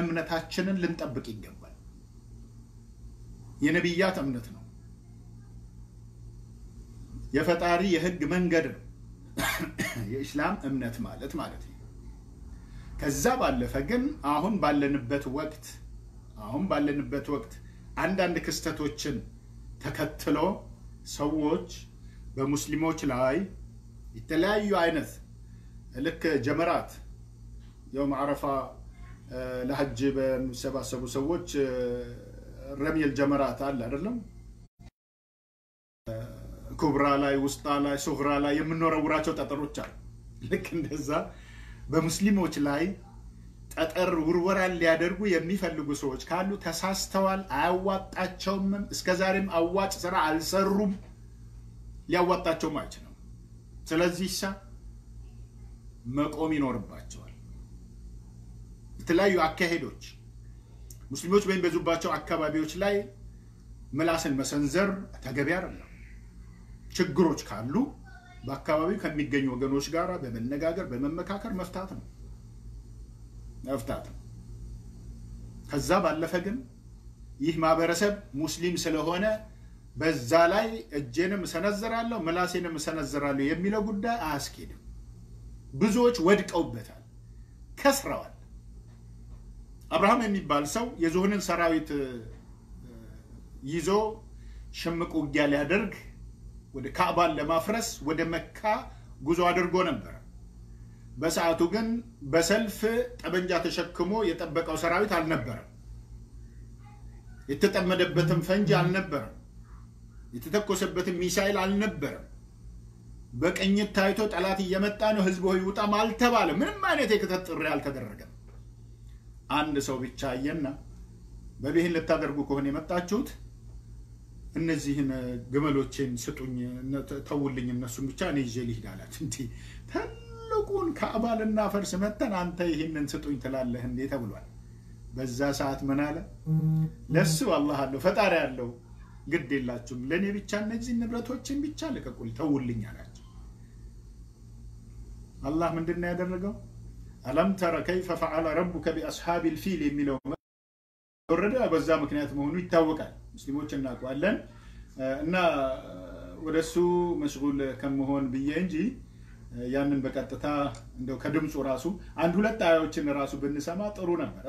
እምነታችንን ልንጠብቅ ይገባል የነብያት እምነት ነው የፈጣሪ የህግ መንገድ ነው የእስላም እምነት ማለት ነው ከዛ ባለፈ ግን አሁን ባለንበት ወቅት አንዳንድ ክስተቶችን ተከትሎ ሰዎች በሙስሊሞች ላይ የተለያዩ አይነት ልክ ጀመራት يوم عرفة ለሐጅ በሚሰባሰቡ ሰዎች ረሚ الجمرات አለ አይደለም ኩብራ ላይ ውስጣ ላይ ሱግራ ላይ የምንወረውራቸው ጠጠሮች አሉ ልክ እንደዛ በሙስሊሞች ላይ ጠጠር ውርወራን ሊያደርጉ የሚፈልጉ ሰዎች ካሉ ተሳስተዋል አያዋጣቸውም እስከዛሬም አዋጭ ስራ አልሰሩም ሊያዋጣቸው አይችልም ስለዚህ መቆም ይኖርባቸዋል የተለያዩ አካሄዶች ሙስሊሞች በሚበዙባቸው አካባቢዎች ላይ ምላስን መሰንዘር ተገቢ አይደለም ችግሮች ካሉ በአካባቢው ከሚገኙ ወገኖች ጋር በመነጋገር በመመካከር መፍታት ነው ከዛ ባለፈ ግን ይህ ማህበረሰብ ሙስሊም ስለሆነ በዛ ላይ እጄንም ሰነዘራለሁ ምላሴንም ሰነዘራለሁ የሚለው ጉዳይ አያስኬድም ብዙዎች ወድቀውበታል ከስረዋል አብርሃም የሚባል ሰው የዞህንን ሰራዊት ይዞ ሽምቅ ውጊያ ሊያደርግ ወደ ካዕባን ለማፍረስ ወደ መካ ጉዞ አድርጎ ነበር በሰዓቱ ግን በሰልፍ ጠበንጃ ተሸክሞ የጠበቀው ሰራዊት አልነበረም የተጠመደበትም ፈንጂ አልነበረም የተተኮሰበትም ሚሳኤል አልነበረም በቀኝት ታይቶ ጠላት እየመጣ ነው ህዝብ ሆይ ውጣ ማልተባለ ምንም አይነት የክተጥሪ አልተደረገም አንድ ሰው ብቻ አየና በልህን ልታደርጉ ከሆነ የመጣችሁት እነዚህን ግመሎችን ስጡኝ ተውልኝ እነሱን ብቻ እኔ ይዤ ልሂድ አላት እንዴ ተልቁን ካዕባልና ፈርስ መተን አንተ ይሄንን ስጡኝ ትላለህ እንዴ ተብሏል በዛ ሰዓት ምን አለ ለሱ አላህ አለው ፈጣሪ ያለው ግድ የላችሁም ለኔ ብቻ እነዚህ ንብረቶችን ብቻ ለቀቁልኝ ተውልኝ አላቸው አላህ ምንድነው ያደረገው አለም ተረ كيف فعل ربك باصحاب الفيل የሚለው ወረደ በዛ ምክንያት መሆኑ ይታወቃል ሙስሊሞች እናውቃለን እና ወደሱ መሽጉል ከመሆን ብዬ እንጂ ያንን በቀጥታ እንደው ከድምጹ ራሱ አንድ ሁለት አያዎችን ራሱ ብንሰማ ጥሩ ነበር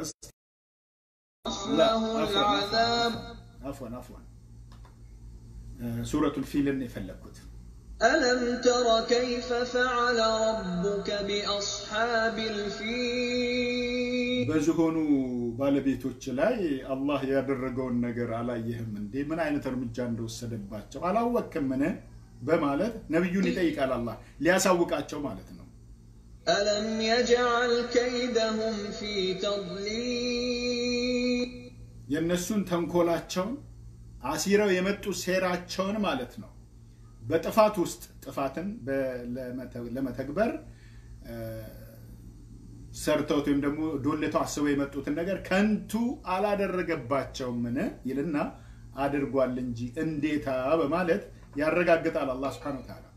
عفوا سورة الفيل يفلكت ألم تر كيف فعل ربك بأصحاب الفيل بزهونو ባለቤቶች ላይ አላህ ያደረገውን ነገር አላየህም እንዴ ምን አይነት እርምጃ እንደወሰደባቸው አላወቅምን በማለት ነብዩን ይጠይቃል አላህ ሊያሳውቃቸው ማለት ነው ألم يجعل كيدهم في تضليل የነሱን ተንኮላቸውን አሲረው የመጡ ሴራቸውን ማለት ነው በጥፋት ውስጥ ጥፋትን ለመተግበር ሰርተውት ወይም ደግሞ ዶለተው አስበው የመጡትን ነገር ከንቱ አላደረገባቸውም ይልና አድርጓል እንጂ እንዴታ በማለት ያረጋግጣል አላህ Subhanahu Wa Ta'ala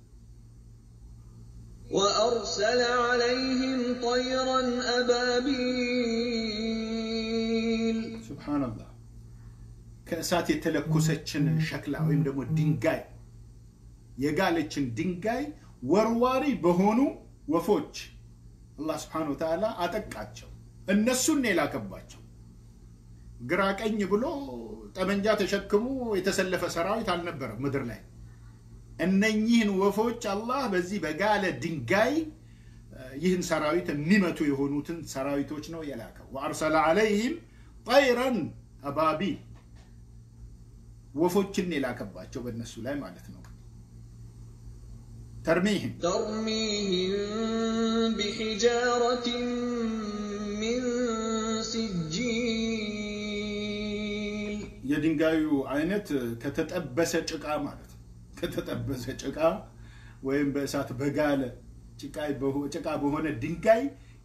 وأرسل عليهم طيرا أبابيل سبحان الله ከእሳት የተለኮሰችን ሸክላ ወይም ደግሞ ድንጋይ የጋለችን ድንጋይ ወርዋሪ በሆኑ ወፎች አላህ Subhanahu Wa Ta'ala አጠቃቸው እነሱን የላከባቸው ግራ ቀኝ ብሎ ጠመንጃ ተሸክሙ የተሰለፈ ሰራዊት አልነበረም ምድር ላይ እነኚህን ወፎች አላህ በዚህ በጋለ ድንጋይ ይህን ሰራዊት የሚመቱ የሆኑትን ሰራዊቶች ነው የላከው ወአርሰለ عليهم طيرا أبابيل ወፎችን የላከባቸው በእነሱ ላይ ማለት ነው ترميهم بحجارة من سجيل የድንጋዩ አይነት ከተጠበሰ ጭቃ ማለት ከተጠበሰ ጭቃ ወይም በእሳት በጋለ ጭቃ በሆነ ድንጋይ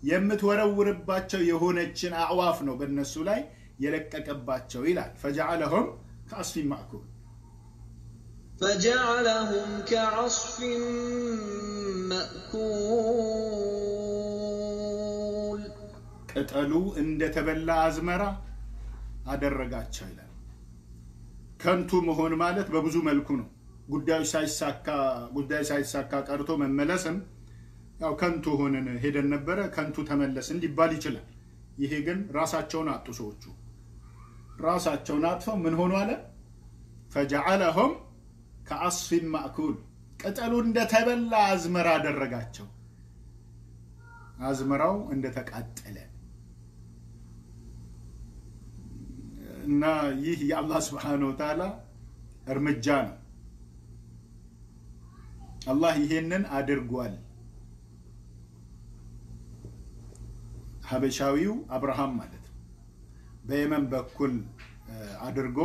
የምትወረውርባቸው የሆነችን አዕዋፍ ነው በእነሱ ላይ የለቀቀባቸው ይላል فجعلهم كعصف مأكول فجعلهم كعصف مأكول ቅጠሉ እንደተበላ አዝመራ አደረጋቸው ይላል ከንቱ መሆን ማለት በብዙ መልኩ ነው ጉዳዩ ሳይሳካ ቀርቶ መመለስም ያው ከንቱ ሆነን ሄደን ነበር ከንቱ ተመለስን ሊባል ይችላል ይሄ ግን ራሳቸውን አጡ ሰዎቹ ራሳቸውን አጥፈው ምን ሆኖ አለ فجعلهم كعصف مأكول ቅጠሉ እንደተበላ አዝመራ አደረጋቸው አዝመራው እንደተቃጠለ እና ይህ የአላህ Subhanahu Wa Ta'ala እርምጃ ነው አላህ ይሄንን አድርጓል ሀበሻዊው አብርሃም ማለት በየመን በኩል አድርጎ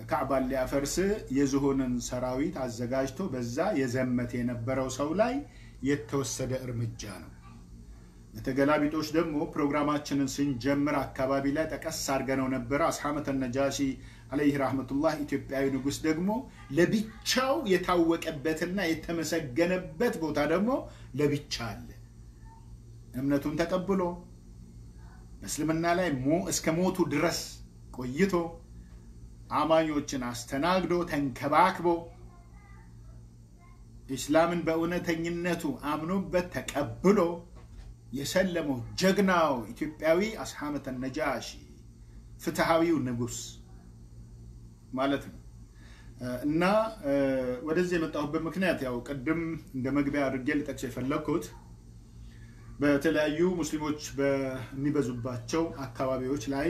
ካዕባን ሊያፈርስ የዝሆንን ሰራዊት አዘጋጅቶ በዛ የዘመተ የነበረው ሰው ላይ የተወሰደ እርምጃ ነው በተገላቢጦች ደግሞ ፕሮግራማችንን ስንጀምር አካባቢ ላይ ተቀስ አድርገነው ነበር አስሐመተ ነጃሺ አለይሂ ረህመቱላህ ኢትዮጵያዊ ንጉስ ደግሞ ለብቻው የታወቀበትና የተመሰገነበት ቦታ ደግሞ ለብቻ አለ እምነቱን ተቀብሎ እስልምና ላይ እስከ ሞቱ ድረስ ቆይቶ አማኞችን አስተናግዶ ተንከባክቦ እስላምን በእውነተኝነቱ አምኖበት ተቀብሎ የሰለመው ጀግናው ኢትዮጵያዊ አስሐመተ ነጃሺ ፍትሃዊው ንጉስ ማለት ነው እና ወደዚህ የመጣሁበት ምክንያት ያው ቀደም እንደ መግቢያ አድርጌ ልጠቅስ የፈለኩት በተለያዩ ሙስሊሞች በሚበዙባቸው አካባቢዎች ላይ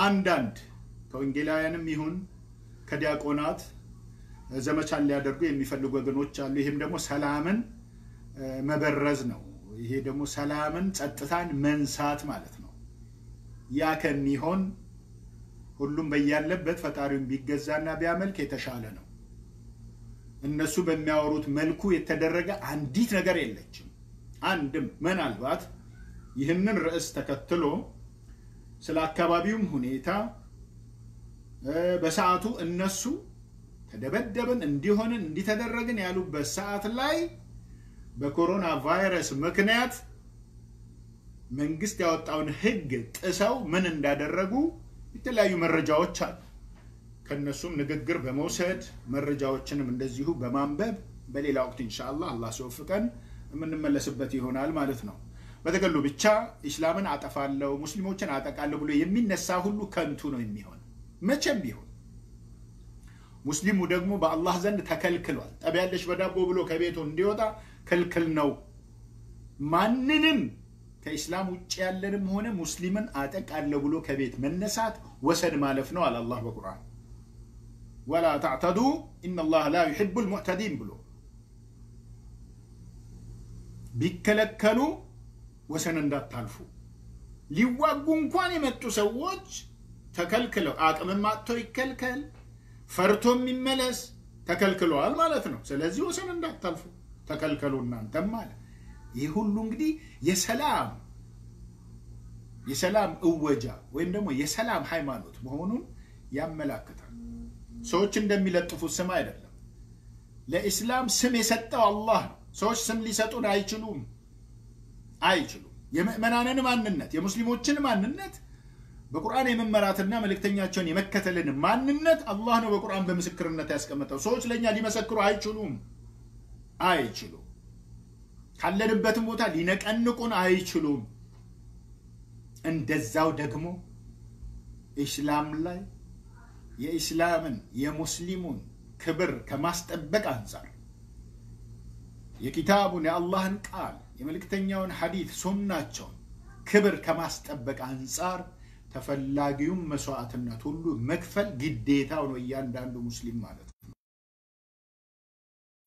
አንዳንድ ከወንጌላውያንም ይሁን ከዲያቆናት ዘመቻን ሊያደርጉ የሚፈልጉ ወገኖች አሉ ይሄም ደግሞ ሰላምን መበረዝ ነው ይሄ ደግሞ ሰላምን ጸጥታን መንሳት ማለት ነው ያ ከሚሆን ሁሉም በያለበት ፈጣሪውን ቢገዛና ቢያመልክ የተሻለ ነው እነሱ በሚያወሩት መልኩ የተደረገ አንዲት ነገር የለችም አንድም ምናልባት ይህንን ርዕስ ተከትሎ ስለ አካባቢውም ሁኔታ በሰዓቱ እነሱ ተደበደብን እንዲሆንን እንዲተደረግን ያሉበት ሰዓት ላይ በኮሮና ቫይረስ ምክንያት መንግስት ያወጣውን ህግ ጥሰው ምን እንዳደረጉ የተለያዩ መረጃዎች አሉ ከነሱም ንግግር በመውሰድ መረጃዎችንም እንደዚሁ በማንበብ በሌላ ወቅት ኢንሻአላህ አላህ ሲወፍቀን የምንመለስበት ይሆናል ማለት ነው በተገሉ ብቻ እስላምን አጠፋለው ሙስሊሞችን አጠቃለው ብሎ የሚነሳ ሁሉ ከንቱ ነው የሚሆን መቼም ቢሆን ሙስሊሙ ደግሞ በአላህ ዘንድ ተከልክሏል ጠቢያለሽ በዳቦ ብሎ ከቤቱ እንዲወጣ ከልክል ነው ማንንም ከእስላም ውጭ ያለንም ሆነ ሙስሊምን አጠቃለው ብሎ ከቤት መነሳት ወሰን ማለፍ ነው አለ አላህ በቁርአን ولا تعتدوا ان الله لا يحب المعتدين ብሎ ቢከለከሉ ወሰን እንዳታልፉ ሊዋጉ እንኳን የመጡ ሰዎች ተከልክለው አቅምም አጥቶ ይከልከል ፈርቶም ይመለስ ተከልክሏል ማለት ነው። ስለዚህ ወሰን እንዳታልፉ ተከልከሉ እናንተም ማለት ይህ ሁሉ እንግዲህ የሰላም እወጃ ወይም ደግሞ የሰላም ሃይማኖት መሆኑን ያመላክታል። ሰዎች እንደሚለጥፉት ስም አይደለም። ለኢስላም ስም የሰጠው አላህ ነው። ሰዎች ስም ሊሰጡን አይችሉም። የምእመናንን ማንነት የሙስሊሞችን ማንነት በቁርአን የመመራትና መልእክተኛቸውን የመከተልን ማንነት አላህ ነው በቁርአን በምስክርነት ያስቀመጠው። ሰዎች ለኛ ሊመሰክሩ አይችሉም። ካለንበትም ቦታ ሊነቀንቁን አይችሉም። እንደዛው ደግሞ ኢስላም ላይ የኢስላምን የሙስሊሙን ክብር ከማስጠበቅ አንፃር የኪታቡን የአላህን ቃል የመልእክተኛውን ሐዲስ ሱናቸውን ክብር ከማስጠበቅ አንፃር ተፈላጊውን መስዋዕትነት ሁሉ መክፈል ግዴታው ነው እያንዳንዱ ሙስሊም ማለት ነው።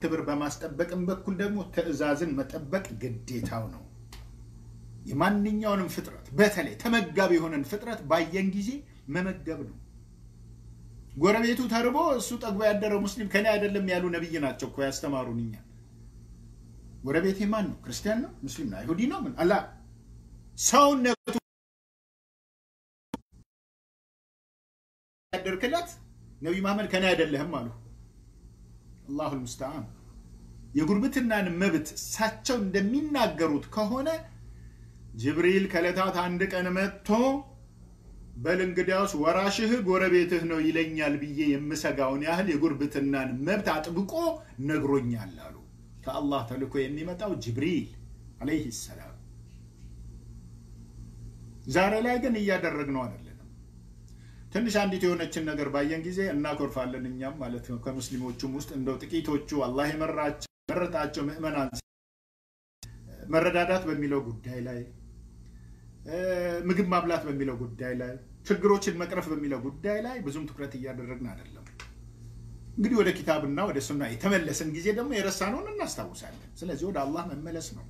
ክብር በማስጠበቅም በኩል ደግሞ ትዕዛዝን መጠበቅ ግዴታው ነው። የማንኛውንም ፍጥረት በተለይ ተመጋቢ የሆነን ፍጥረት ባየን ጊዜ መመገብ ነው። ጎረቤቱ ተርቦ እሱ ጠግቦ ያደረ ሙስሊም ከኔ አይደለም ያሉ ነብይ ናቸው እኮ ያስተማሩን እኛ። ጎረቤቴ ማን ነው? ክርስቲያን ነው? ሙስሊም ነው? አይሁዲ ነው? ምን አላ ሰውነቱ ያደርክላት ነብይ መሐመድ ከኔ አይደለህም አሉ። አላሁ المستعان የጉርብትናን መብት ሳቸው እንደሚናገሩት ከሆነ ጅብሪል ከለታት አንድ ቀን መጥቶ በልንግዳውስ ወራሽህ ጎረቤትህ ነው ይለኛል ብዬ የምሰጋውን ያህል የጉርብትናን መብት አጥብቆ ነግሮኛል አሉ። ከአላህ ተልኮ የሚመጣው ጅብሪል አለይሂ ሰላም። ዛሬ ላይ ግን እያደረግነው አይደለም። ትንሽ አንዲት የሆነችን ነገር ባየን ጊዜ እናኮርፋለን እኛም ማለት ነው። ከሙስሊሞቹም ውስጥ እንደው ጥቂቶቹ አላህ የመረጣቸው ምእመናን መረዳዳት በሚለው ጉዳይ ላይ ምግብ ማብላት በሚለው ጉዳይ ላይ ችግሮችን መቅረፍ በሚለው ጉዳይ ላይ ብዙም ትኩረት እያደረግን አይደለም። እንግዲህ ወደ ኪታብና ወደ ሱና የተመለሰን ጊዜ ደግሞ የረሳነውን እናስታውሳለን። ስለዚህ ወደ አላህ መመለስ ነው።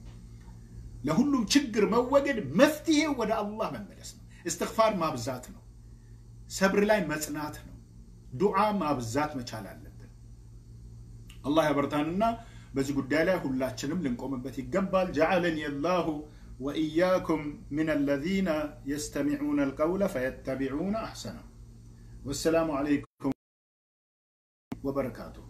ለሁሉም ችግር መወገድ መፍትሄው ወደ አላህ መመለስ ነው። እስትግፋር ማብዛት ነው። ሰብር ላይ መጽናት ነው። ዱዓ ማብዛት መቻል አለብን። አላህ ያበርታንና በዚህ ጉዳይ ላይ ሁላችንም ልንቆምበት ይገባል። جعلني الله وإياكم من الذين يستمعون القول فيتبعون أحسنه. والسلام عليكم وبركاته.